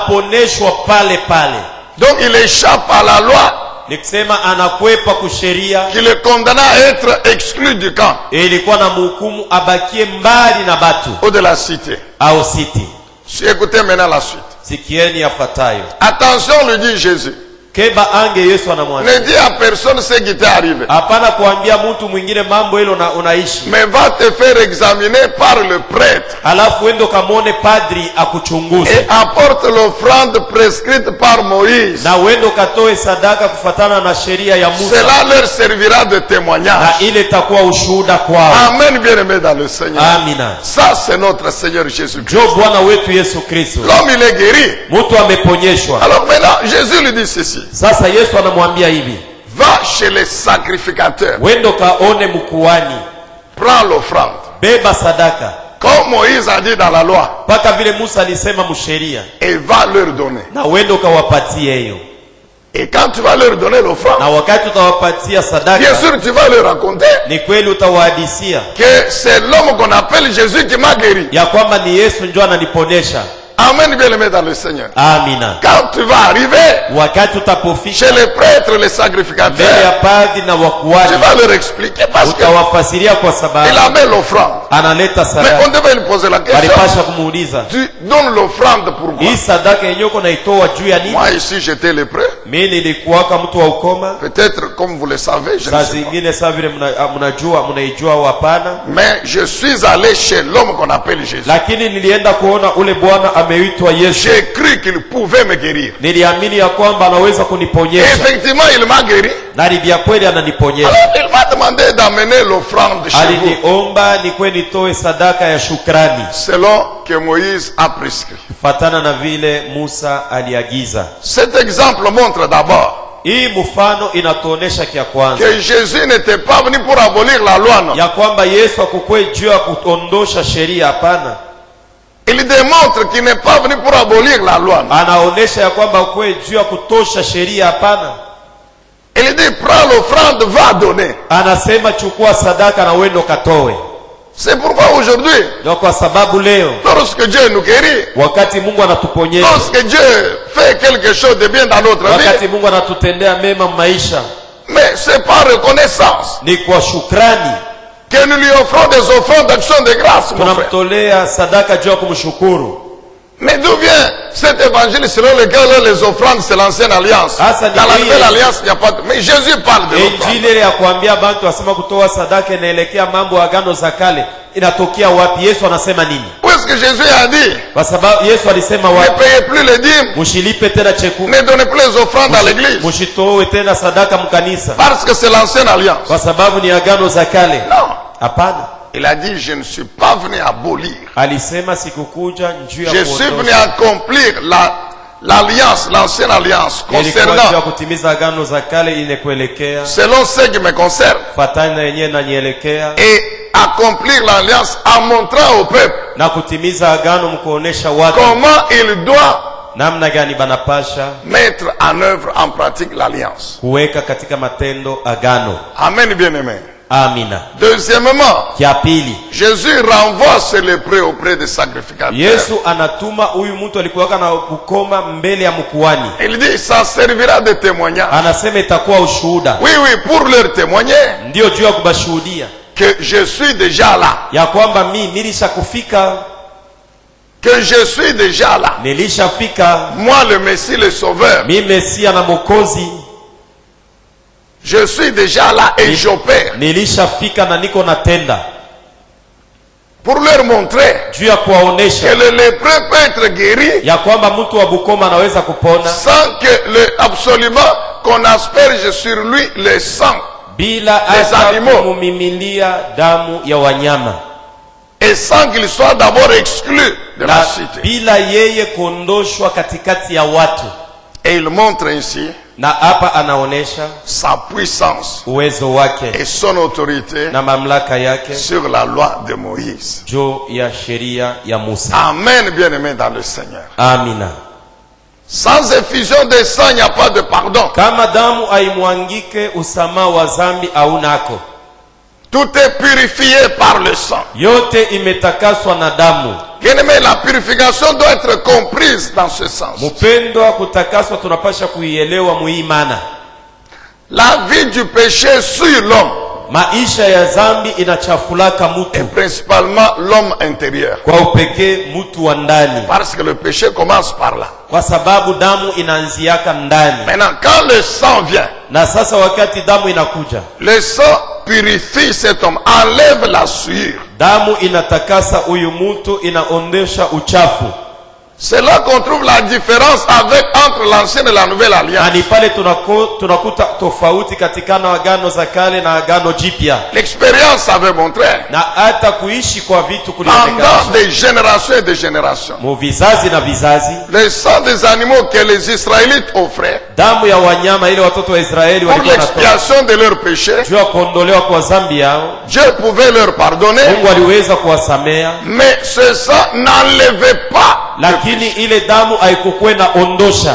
anaponeshwa pale pale. Donc il échappe à la loi Ni kusema anakwepa kusheria qui le condamna à être exclu du camp ilikuwa na mhukumu abakie mbali na batu ou de la cité. au siti. Si écoutez maintenant la suite. Sikieni yafuatayo. Attention, lui dit Jésus. Keba ange Yesu anamwambia, Ne dis à personne ce qui t'est arrivé. hapana kuambia mtu mwingine mambo hilo unaishi, Mais va te faire examiner par le prêtre. halafu endo kamwone padri Et akuchunguze, apporte l'offrande prescrite par Moïse. na uendo katoe sadaka kufatana na sheria ya Musa, Cela leur servira de na témoignage. ile itakuwa ushuhuda kwao. Amen, bien-aimé dans le Seigneur. Amina. Ça, c'est notre Seigneur Jésus-Christ. Jo Bwana wetu Yesu Kristo, L'homme, il est guéri. mtu ameponyeshwa. Alors maintenant, Jésus lui dit ceci. Sasa Yesu anamwambia hivi, Va chez les sacrificateurs. wendo kaone mkuhani, Prends l'offrande. beba sadaka Comme Moïse a dit dans la loi. mpaka vile Musa alisema msheria, Et va leur donner. na wendo kawapatie hiyo. Et quand tu vas leur donner l'offrande, Na wakati utawapatia bien sadaka, sûr, tu vas leur raconter ni kweli utawahadisia que c'est l'homme qu'on appelle Jésus qui m'a guéri. ya kwamba ni Yesu ndio ananiponesha. Amen, bien-aimé dans le Seigneur. Amina. Quand tu vas arriver Wakati utapofika chez les prêtres, les mbele ya sacrificateurs, padri na tu wakuhani, vas leur expliquer parce qu'il utawafasiria kwa sababu amène l'offrande. analeta Mais on sadaka. devait lui poser la question. Walipasha kumuuliza, Tu donnes l'offrande pourquoi? hii sadaka yenyewe uko naitoa juu ya nini? Moi ici j'étais lépreux. Mimi nilikuwaka mtu wa ukoma. Peut-être comme vous le savez, je ne Saa sais pas. zingine saa vile mnaijua au hapana, Mais je suis allé chez l'homme qu'on appelle Jésus. lakini nilienda kuona ule Bwana ameitwa Yesu. J'ai cru qu'il pouvait me guérir. Niliamini ya kwamba anaweza Et kuniponyesha, effectivement, il m'a guéri. Na vya kweli ananiponyesha. Alors il m'a demandé d'amener l'offrande chez vous. Aliniomba nikwe nitoe sadaka ya shukrani. Selon que Moïse a prescrit. Fatana na vile Musa aliagiza. Cet exemple montre d'abord hii mfano inatuonesha kia kwanza que Jésus n'était pas venu pour abolir la loi, non. Ya kwamba Yesu hakukuwa juu ya kuondosha sheria, hapana. Il démontre qu'il n'est pas venu pour abolir la loi. Anaonesha ya kwamba hakukuwa juu ya kutosha sheria, hapana. Il dit prends l'offrande, va donner. Anasema chukua sadaka na wendo katoe. C'est pourquoi aujourd'hui, kwa sababu leo, lorsque Dieu nous guérit, wakati Mungu anatuponyesha, lorsque Dieu fait quelque chose de bien dans notre vie, wakati Mungu anatutendea mema maisha, mais c'est par reconnaissance, ni kwa shukrani, que nous lui offrons des offrandes d'action de grâce, mon frère. Tunamtolea sadaka juu ya kumshukuru. Mais d'où vient cet évangile selon lequel les offrandes c'est l'ancienne alliance? Dans la nouvelle alliance il n'y a pas de... Mais Jésus parle de l'offrande. Injili ya kuambia bantu wasema kutoa sadaka inaelekea mambo ya agano za kale inatokea wapi? Yesu anasema nini? Où est-ce que Jésus a dit? Kwa sababu Yesu alisema wapi? Ne payez plus les dîmes. Mushilipe tena chekumi. Ne donnez plus les offrandes à l'église. Mushitoe tena sadaka mkanisa. Parce que c'est l'ancienne alliance. Kwa sababu ni agano za kale. Non. Hapana. Il a dit je ne suis pas venu abolir. Alisema sikukuja njuu ya kuondosha. Je suis venu accomplir l'alliance, l'ancienne alliance concernant kutimiza agano za kale ile kuelekea selon ce qui me concerne. Fatana yenyewe nanielekea. Et accomplir l'alliance en montrant au peuple na kutimiza agano mkuonesha watu comment il doit namna gani banapasha mettre en œuvre en pratique l'alliance, kuweka katika matendo agano. Amen, bien-aimé. Amina. Deuxièmement, kia pili, Jésus renvoie ce lépreux auprès des sacrificateurs. Yesu anatuma huyu mtu alikuwa na kukoma mbele ya mkuhani. Il dit ça servira de témoignage. Anasema itakuwa ushuhuda. Oui, pour leur témoigner. Ndio juu ya kubashuhudia que je suis déjà là. Ya kwamba mimi nilishakufika. Que je suis déjà là. Nilishafika. Moi le Messie, le Sauveur. Mimi Mesia na Mwokozi. Je suis déjà là et j'opère. Nilishafika na niko natenda. Pour leur montrer juu ya kuwaonesha que le lépreux peut être guéri ya kwamba mtu wa bukoma anaweza kupona sans que absolument qu'on asperge sur lui le sang bila hata kumimilia damu ya wanyama, et sans qu'il soit d'abord exclu de la cité, bila yeye kuondoshwa katikati ya watu. Et il montre ainsi na hapa anaonesha sa puissance uwezo wake et son autorité na mamlaka yake sur la loi de Moïse. juu ya sheria ya Musa. Amen, bien-aimé dans le Seigneur. Amina. Sans effusion de sang, il n'y a pas de pardon. Kama damu haimwangike usamaha wa dhambi haunako. Tout est purifié par le sang. Yote imetakaswa na damu. Bien-aimé, la purification doit être comprise dans ce sens. Mupendwa, kutakaswa tunapasha kuielewa muimana. La vie du péché suit l'homme. Maisha ya dhambi inachafulaka mtu. Et principalement l'homme intérieur. Kwa upekee mtu wa ndani. Parce que le péché commence par là. Kwa sababu damu inaanziaka ndani. Maintenant, quand le sang vient, na sasa wakati damu inakuja, le sang purifie cet homme, enlève la souillure. Damu inatakasa huyu mtu, inaondesha uchafu. C'est là qu'on trouve la différence entre l'ancienne et la nouvelle alliance. Ani pale tunakuta tofauti katika agano za kale na agano jipya. L'expérience avait montré. Na hata kuishi kwa vitu kulionekana. Pendant des générations et des générations. Mu vizazi na vizazi. Le sang des animaux que les Israélites offraient. Damu ya wanyama ile watoto wa Israeli walikuwa pour l'expiation de leurs péchés. Juu ya kuondolewa kwa dhambi yao. Dieu pouvait leur pardonner. Mungu aliweza kuwasamea. Mais ce sang n'enlevait pas. Lakini ile damu haikukuwa na ondosha.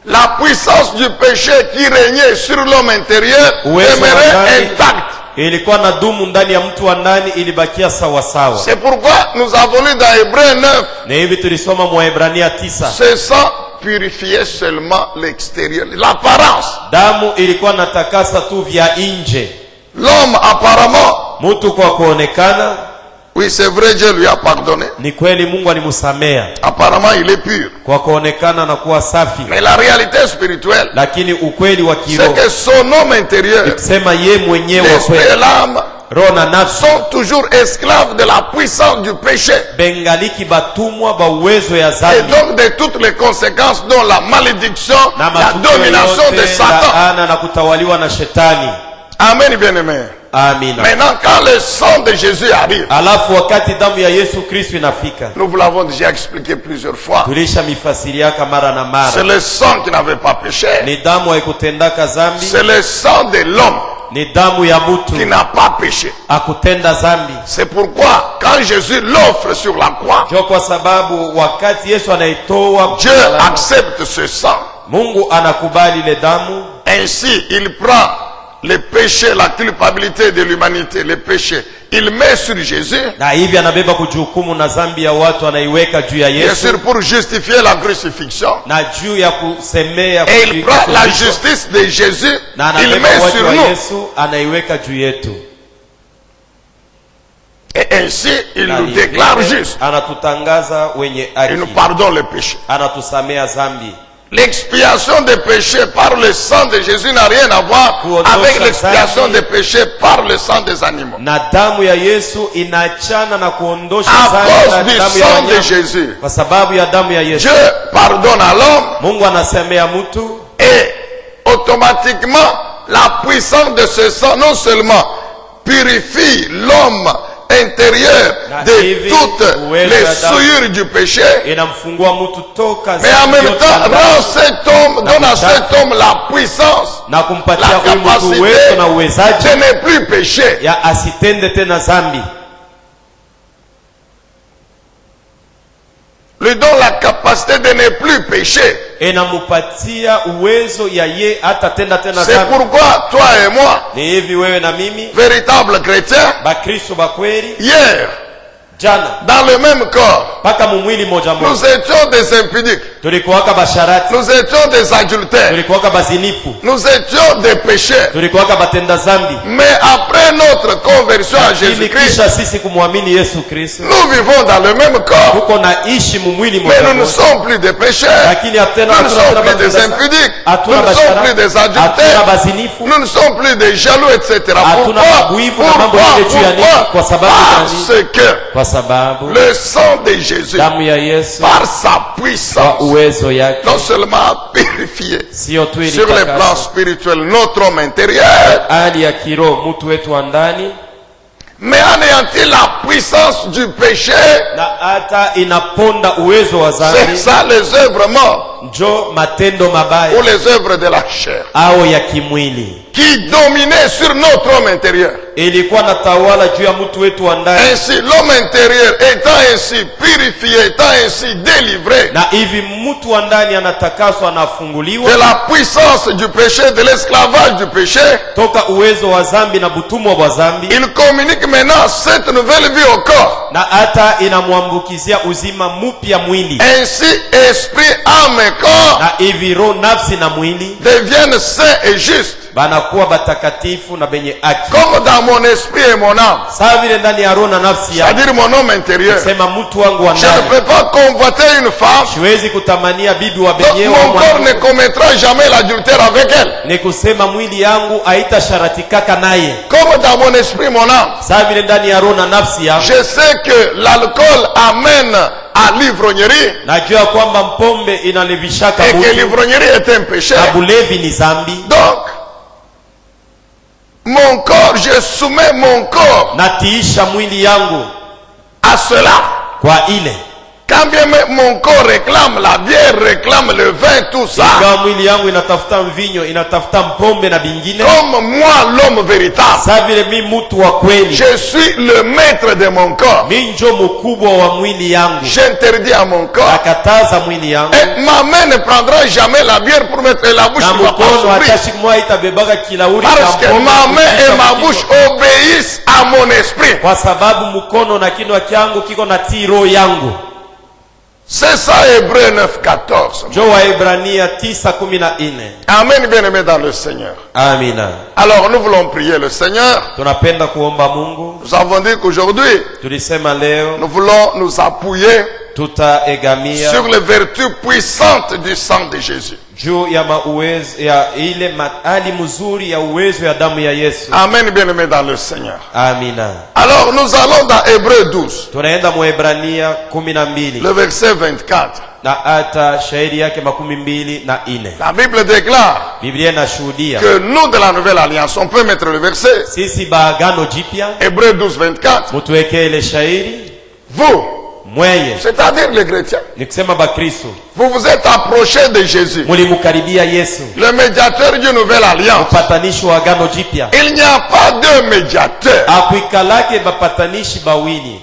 La puissance du péché qui régnait sur l'homme intérieur demeurait intacte. Ilikuwa na dumu ndani ya mtu wa ndani, ilibakia sawa sawa. C'est pourquoi nous avons lu dans Hébreux 9. Na hivi tulisoma mu Waebrania 9. Ce sang purifiait seulement l'extérieur, l'apparence. Damu ilikuwa natakasa tu vya nje. L'homme apparemment, mtu kwa kuonekana, oui, c'est vrai, Dieu lui a pardonné. Ni kweli Mungu alimsamea. Apparemment, il est pur. Kwa kuonekana na kuwa safi. Mais la réalité spirituelle, lakini ukweli wa kiroho, c'est que son homme intérieur, ikisema ye mwenyewe l'esprit et l'âme, sont toujours esclaves de la puissance du péché. Et donc de toutes les conséquences dont la malédiction, la domination de Satan. Amen, bien-aimé. Maintenant, quand le sang de Jésus arrive, nous vous l'avons déjà expliqué plusieurs fois, c'est le sang qui n'avait pas péché, c'est le sang de l'homme qui n'a pas péché. C'est pourquoi quand Jésus l'offre sur la croix, Dieu accepte ce sang. Ainsi il prend le péché, la culpabilité de l'humanité, le péché, il met sur Jésus. Bien sûr, pour justifier la crucifixion. Et il prend la justice de Jésus, il met sur nous. Et ainsi, il nous déclare juste. Il nous pardonne le péché. L'expiation des péchés par le sang de Jésus n'a rien à voir avec l'expiation des péchés par le sang des animaux. À cause du sang de Jésus, Dieu pardonne à l'homme et automatiquement la puissance de ce sang non seulement purifie l'homme intérieur de toutes les souillures du péché, mais en même temps rend cet homme, donne à cet homme la puissance, la capacité de ne plus pécher. Lui donne la capacité de ne plus pécher. C'est pourquoi toi et moi, véritables chrétiens, hier, dans le même corps, nous étions des impudiques, nous étions des adultères, nous étions des pécheurs. Mais après notre conversion à Jésus-Christ, nous vivons dans le même corps, mais nous ne sommes plus des pécheurs, nous ne sommes plus des impudiques, nous ne sommes plus des adultères, nous ne sommes plus des jaloux, etc. Pourquoi? Parce que le sang de Jésus, par sa puissance, non seulement a purifié sur le plan spirituel notre homme intérieur, mais anéantit la puissance du péché. C'est ça les œuvres mortes ou les œuvres de la chair qui dominaient sur notre homme intérieur. Ainsi l'homme intérieur étant ainsi purifié, étant ainsi délivré de la puissance du péché, de l'esclavage du péché, il communique maintenant cette nouvelle vie au corps. Ainsi esprit, âme et corps deviennent saints et justes. Comme dans mon esprit et mon âme, c'est-à-dire mon homme intérieur, je ne peux pas convoiter une femme dont mon corps ne commettra jamais l'adultère avec elle. Comme dans mon esprit et mon âme, je sais que l'alcool amène à l'ivrognerie et que l'ivrognerie est un péché. Donc mon corps, je soumets mon corps à cela. Quand bien mon corps réclame la bière, réclame le vin, tout ça. Comme moi, l'homme véritable, je suis le maître de mon corps. J'interdis à mon corps. Et ma main ne prendra jamais la bière pour mettre la bouche. Ne va pas s'ouvrir. Parce que ma main et ma bouche obéissent à mon esprit. C'est ça, Hébreux 9:14. Amen, bien-aimé dans le Seigneur. Alors nous voulons prier le Seigneur. Nous avons dit qu'aujourd'hui, nous voulons nous appuyer sur les vertus puissantes du sang de Jésus. juu ya mauwezo ya ile hali mzuri ya uwezo ya damu ya Yesu. Amen, bien-aimé dans le Seigneur. Amina. Alors nous allons dans Hébreux 12. Tunaenda Mwaebrania 12. Le verset 24. Na hata shairi yake 24. La Bible déclare Biblia inashuhudia que nous de la nouvelle alliance, on peut mettre le verset. Sisi baagano jipya. Hébreux 12, 24. Mutuweke ile shairi. Vous, mweye, c'est-à-dire les chrétiens, nikisema bakristo, vous vous êtes approchés de Jésus, mulimukaribia Yesu, le médiateur d'une nouvelle alliance. Upatanisho wa agano jipya. Il n'y a pas deux médiateurs akuikalake bapatanishi bawili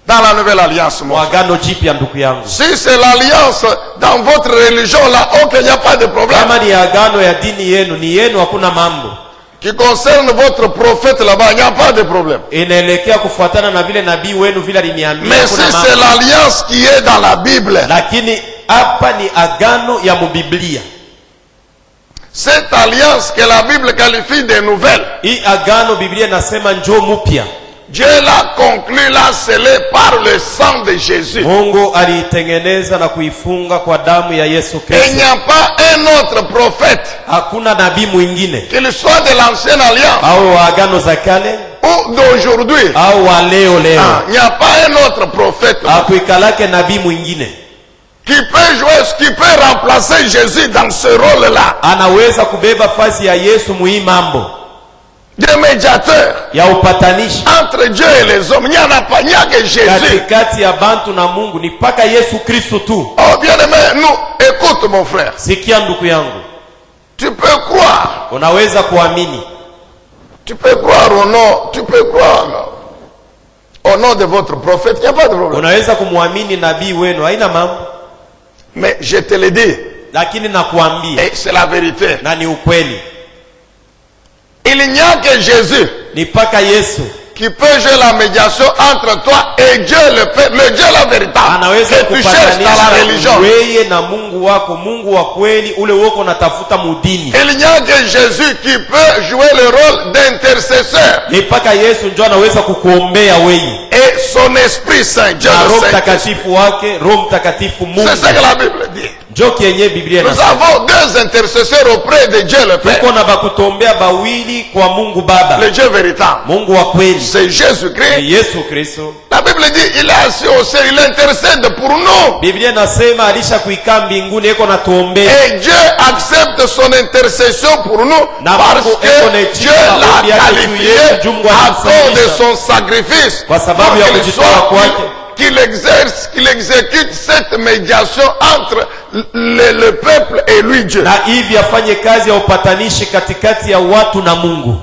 dans la nouvelle alliance. Agano jipya ndugu yangu. Si c'est l'alliance dans votre religion là, ok, il n'y a pas de problème. Kama ni agano ya dini yenu, ni yenu, hakuna mambo. Qui concerne votre prophète là-bas, il n'y a pas de problème. Inaelekea kufuatana na vile nabii wenu vile aliniambia. Mais si c'est l'alliance qui est dans la Bible, lakini hapa ni agano ya mubiblia. Cette alliance que la Bible qualifie de nouvelle, hii agano Biblia nasema njoo mpya, Dieu l'a conclu, l'a scellé par le sang de Jésus. Mungu aliitengeneza na kuifunga kwa damu ya Yesu Kristo. Il n'y a pas un autre prophète, hakuna nabii mwingine, qu'il soit de l'ancienne alliance au wa agano za kale ou d'aujourd'hui, au wa leo. Il n'y a pas un autre prophète akuikalake nabii mwingine qui peut jouer, qui peut remplacer Jésus dans ce rôle-là. Anaweza kubeba fasi ya Yesu muhii mambo de médiateur ya upatanishi entre Dieu et les hommes. Il n'y en a pas, il n'y a que Jésus. Katikati ya bantu na Mungu ni paka Yesu Kristo tu. Oh bien-aimé, nous, écoute mon frère. Sikia ndugu yangu. Tu peux croire. Unaweza kuamini. Tu peux croire au nom, tu peux croire au nom de votre prophète, il n'y a pas de problème. Unaweza kumwamini nabii wenu, haina mambo. Mais je te le dis. Lakini nakuambia. Et c'est la vérité. Na ni ukweli. Il n'y a que Jésus ni paka Yesu qui peut jouer la médiation entre toi et Dieu le Père, le Dieu la véritable. Que tu cherches dans la religion. Wewe na Mungu wako, Mungu wa kweli ule wako natafuta mudini. Il n'y a que Jésus qui peut jouer le rôle d'intercesseur. Ni paka Yesu ndio anaweza kukuombea wewe. Et son Esprit Saint, Dieu le Roho Mtakatifu wake, Roho Mtakatifu Mungu. C'est ce que la Bible dit. Nous avons deux intercesseurs auprès de Dieu le Père. Le Dieu véritable. C'est Jésus-Christ. La Bible dit, il est assis au ciel, il intercède pour nous. Et Dieu accepte son intercession pour nous parce que Dieu l'a qualifié à cause de son sacrifice. Qu'il exerce, qu'il exécute cette médiation entre le peuple et lui Dieu. Na hivi afanye kazi ya upatanishi katikati ya watu na Mungu.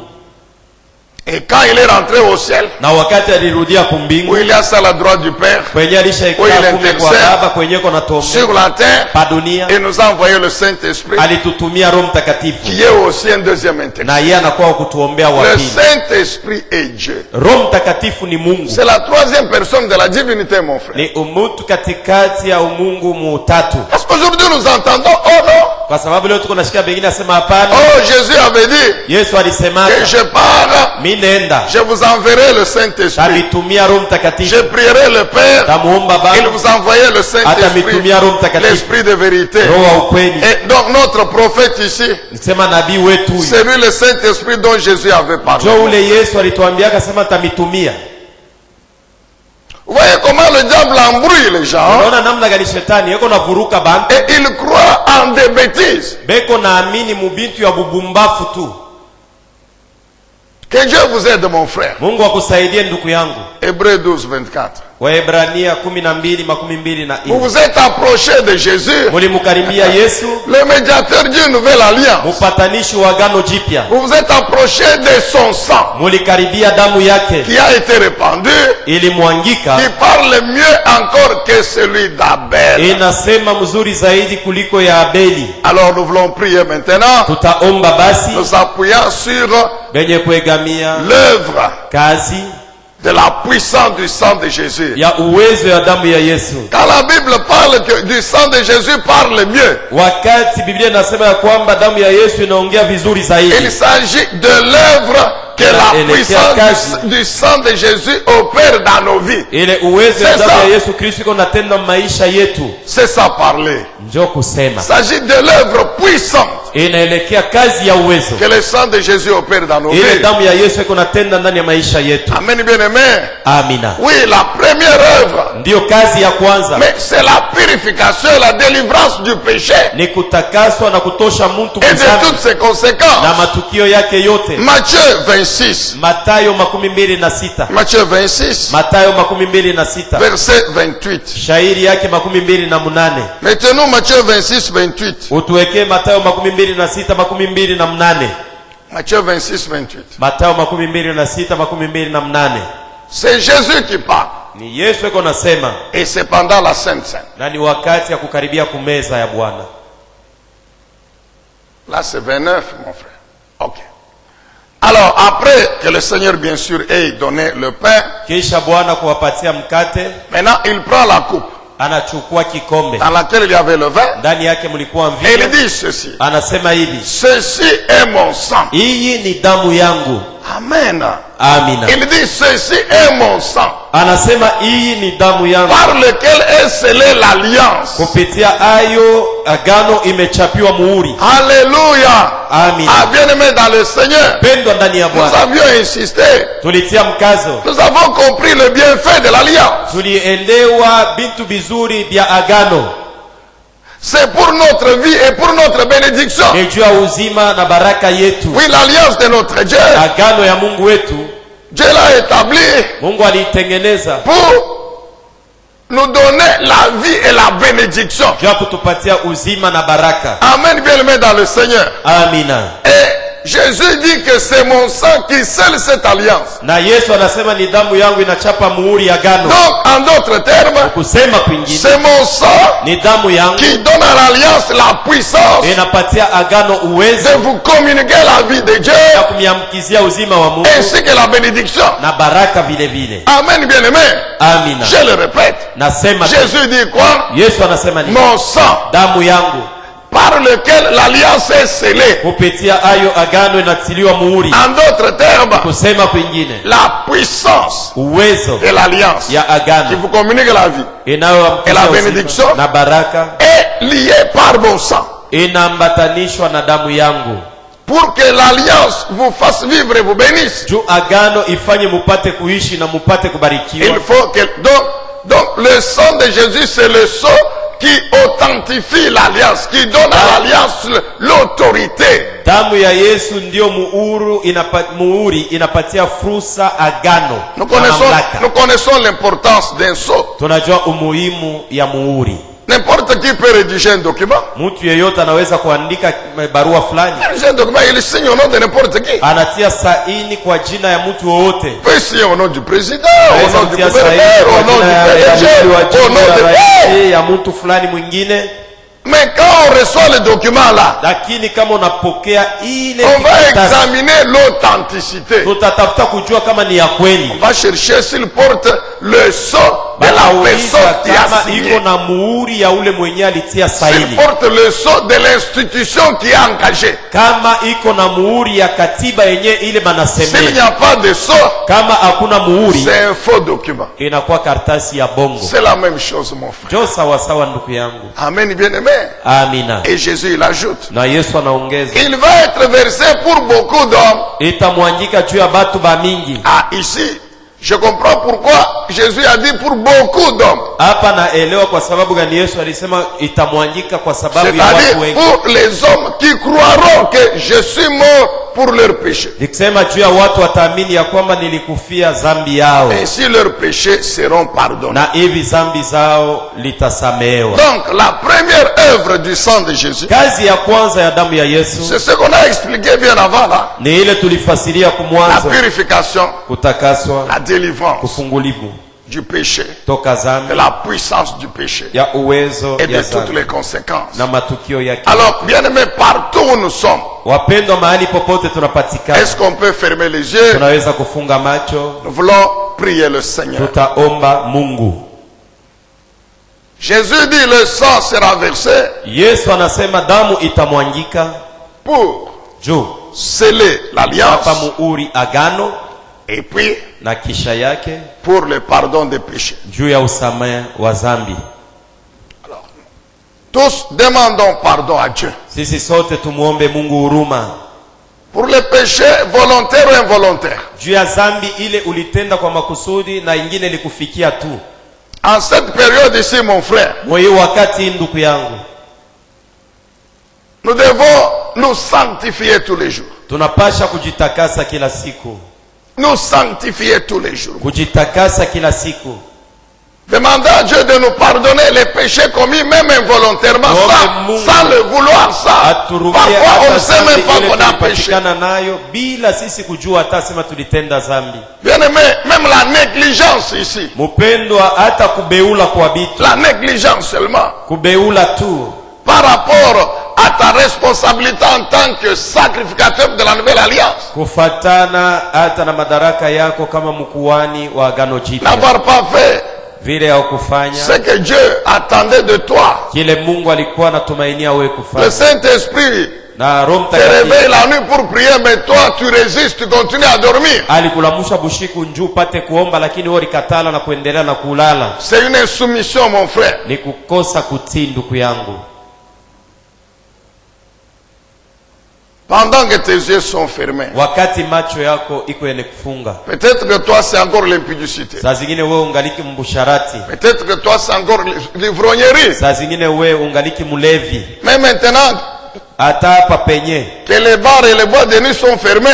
Et quand il est rentré au ciel, na wakati alirudia kumbingu, où il est à la droite du Père, kwenye alishaikala kume kwa Baba, kwenye kona tuombea sur la terre, pa dunia, et nous a envoyé le Saint-Esprit, alitutumia Roho Mtakatifu, qui est aussi un deuxième intercesseur. Na yeye anakuwa kutuombea wa pili. Le Saint-Esprit est Dieu. Roho Mtakatifu ni Mungu. C'est la troisième personne de la divinité, mon frère. Ni umutu katikati ya umungu mutatu. Est-ce qu'aujourd'hui nous entendons, oh non? Kwa sababu leo tuko nasikia bengine asema hapana. Oh, Jésus avait dit, Yesu alisema que je pars, je vous enverrai le Saint-Esprit. Je prierai le Père, il vous envoyait le Saint-Esprit, l'Esprit de vérité. Et donc notre prophète ici, c'est lui le Saint-Esprit dont Jésus avait parlé. Vous voyez comment le diable embrouille les gens. Et il croit en des bêtises. Que Dieu vous aide, mon frère. Hébreux 12, 24. Vous vous êtes approché de Jésus, le médiateur d'une nouvelle alliance. Vous vous êtes approché de son sang qui a été répandu, qui parle mieux encore que celui d'Abel. Alors nous voulons prier maintenant, nous appuyant sur l'œuvre de la puissance du sang de Jésus. Quand la Bible parle que du sang de Jésus parle mieux, il s'agit de l'œuvre que la puissance du sang de Jésus opère dans nos vies. C'est ça parler. Il s'agit de l'œuvre puissante que le sang de Jésus opère dans nos vies. Amen, bien-aimé. Oui, la première œuvre. Mais c'est la purification et la délivrance du péché. Et de toutes ses conséquences. Matthieu 26. Matthieu 26. Verset 28. Maintenant Matthieu 26, 28. Matthieu 26, 28. C'est Jésus qui parle. Et c'est pendant la Sainte Seine. Là c'est 29, mon frère. Ok. Alors après que le Seigneur bien sûr ait donné le pain, maintenant il prend la coupe dans laquelle il y avait le vin, et il dit ceci: ceci est mon sang. Amen. Il dit ceci est mon sang, par lequel est scellée l'alliance. Alléluia. Bien-aimé dans le Seigneur, nous avions insisté, nous avons compris le bienfait de l'alliance. C'est pour notre vie et pour notre bénédiction. Oui, l'alliance de notre Dieu, Dieu l'a établi pour nous donner la vie et la bénédiction. Amen, bien-aimé dans le Seigneur. Et Jésus dit que c'est mon sang qui scelle cette alliance. Donc, en d'autres termes, c'est mon sang qui donne à l'alliance la puissance de vous communiquer la vie de Dieu ainsi que la bénédiction. Amen, bien-aimé. Je le répète. Jésus dit quoi? Mon sang, par lequel l'alliance est scellée. En d'autres termes, la puissance de l'alliance qui vous communique la vie et la bénédiction est liée par mon sang. Pour que l'alliance vous fasse vivre et vous bénisse, il faut que donc le sang de Jésus, c'est le sang qui authentifie l'alliance, qui donne à l'alliance l'autorité. Nous connaissons l'importance d'un sceau. N'importe qui peut rédiger un document. Rédiger un document, il signe au nom de n'importe qui. Il peut signer au nom du président, au nom du gouverneur, au nom du PDG, au nom de... Mais quand on reçoit le document là, on va examiner l'authenticité. On va chercher s'il porte le sceau de la personne qui a signé. S'il porte le sceau de l'institution qui a engagé. S'il n'y a pas de sceau, c'est un faux document. C'est la même chose, mon frère. Amen, bien-aimé. Et Jésus il ajoute, il va être versé pour beaucoup d'hommes. Ah, ici je comprends pourquoi Jésus a dit pour beaucoup d'hommes. C'est-à-dire pour les hommes qui croiront que je suis mort pour leurs péchés. Ainsi leurs péchés seront pardonnés. Donc la première œuvre du sang de Jésus, c'est ce qu'on a expliqué bien avant là. La purification, la délivrance du péché, de la puissance du péché et de toutes les conséquences. Alors, bien aimé, partout où nous sommes, est-ce qu'on peut fermer les yeux? Nous voulons prier le Seigneur. Jésus dit le sang sera versé pour sceller l'alliance. muhuri agano. Et puis, na kisha yake, pour le pardon des péchés. juu ya usamehe wa dhambi. Alors, tous demandons pardon à Dieu. Sisi sote tumuombe Mungu huruma. Pour les péchés volontaires ou involontaires. Juu ya dhambi ile ulitenda kwa makusudi na ingine likufikia tu. En cette période ici, mon frère, wakati ndugu yangu, nous devons nous sanctifier tous les jours. Tunapasha kujitakasa kila siku. Nous sanctifier tous les jours. Kujitakasa kila siku. Demandez à Dieu de nous pardonner les péchés commis même involontairement, sans le vouloir, ça. Parfois on ne sait même pas qu'on a péché. Bien aimé, même la négligence ici. La négligence seulement. Par rapport à ta responsabilité en tant que sacrificateur de la nouvelle alliance. N'avoir pas fait ce que Dieu attendait de toi. Le Saint-Esprit te réveille la nuit pour prier, mais toi tu résistes, tu continues à dormir. C'est une insoumission, mon frère. Pendant que tes yeux sont fermés, peut-être que toi c'est encore l'impudicité. Peut-être que toi c'est encore l'ivrognerie. Mais maintenant que les bars et les boîtes de nuit sont fermés,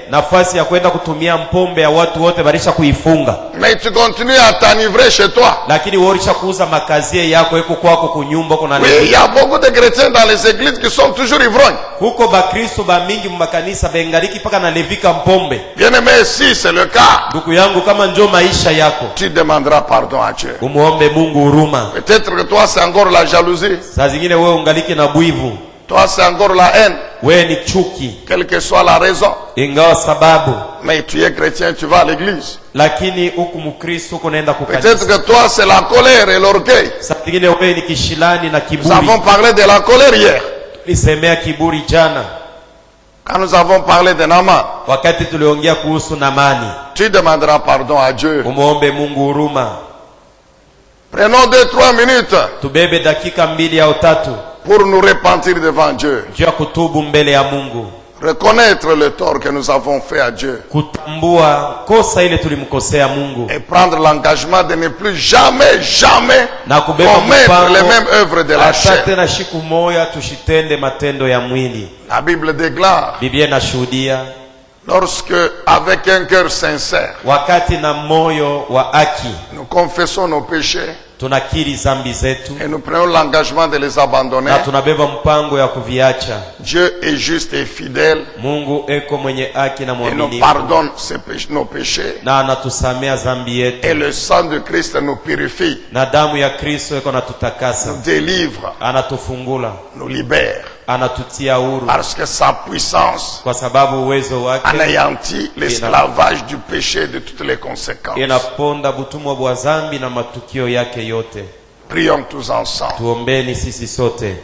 nafasi ya kwenda kutumia mpombe ya watu wote barisha kuifunga. Mais tu continues à t'enivrer chez toi. Lakini worisha kuuza makazie yako iko kwako kunyumba kuna nini? Il y a beaucoup de chrétiens dans les églises qui sont toujours ivrognes. Huko bakristo ba mingi mmakanisa bengaliki paka na levika mpombe. Bien aimé, si c'est le cas, ndugu yangu kama ndio maisha yako, tu demanderas pardon à Dieu. Umuombe Mungu huruma. Peut-être que toi c'est encore la jalousie. Saa zingine wewe ungaliki na bwivu. Toi c'est encore la haine. Wewe ni chuki. Quelle que soit la raison. Ingawa sababu. Mais tu es chrétien, tu vas à l'église. Lakini huku mkristo kunaenda kukanisa. Peut-être que toi c'est la colère et l'orgueil. Saa zingine wewe ni kishilani na kiburi. Nous avons parlé de la colère hier. Nisemea kiburi jana. Quand nous avons parlé de Naaman, wakati tuliongea kuhusu Naamani, tu demanderas pardon à Dieu. Umuombe Mungu huruma. Prenons 2-3 minutes. Tubebe dakika 2 au 3 pour nous repentir devant Dieu. Juu ya kutubu mbele ya Mungu. Reconnaître le tort que nous avons fait à Dieu. Kutambua kosa ile tulimkosea Mungu. Et prendre l'engagement de ne plus jamais commettre les mêmes œuvres de la chair. Tena siku moja tushitende matendo ya mwili. La Bible déclare. Biblia inashuhudia. Lorsque avec un cœur sincère. Wakati na moyo wa haki. Nous confessons nos péchés. Tunakiri zambi zetu. Et nous prenons l'engagement de les abandonner. Na tunabeba mpango ya kuviacha. Dieu est juste et fidèle. Mungu eko mwenye haki na mwaminifu. Et nous pardonne nos péchés. Na anatusamea zambi yetu. Et le sang de Christ nous purifie. Na damu ya Kristo eko natutakasa. Nous délivre. Anatufungula. Nous libère. Anatutia huru. Parce que sa puissance kwa sababu uwezo wake anéantit l'esclavage du péché et de toutes les conséquences. Inaponda butumwa bwa dhambi na matukio yake yote. Prions tous ensemble. Tuombeni sisi sote.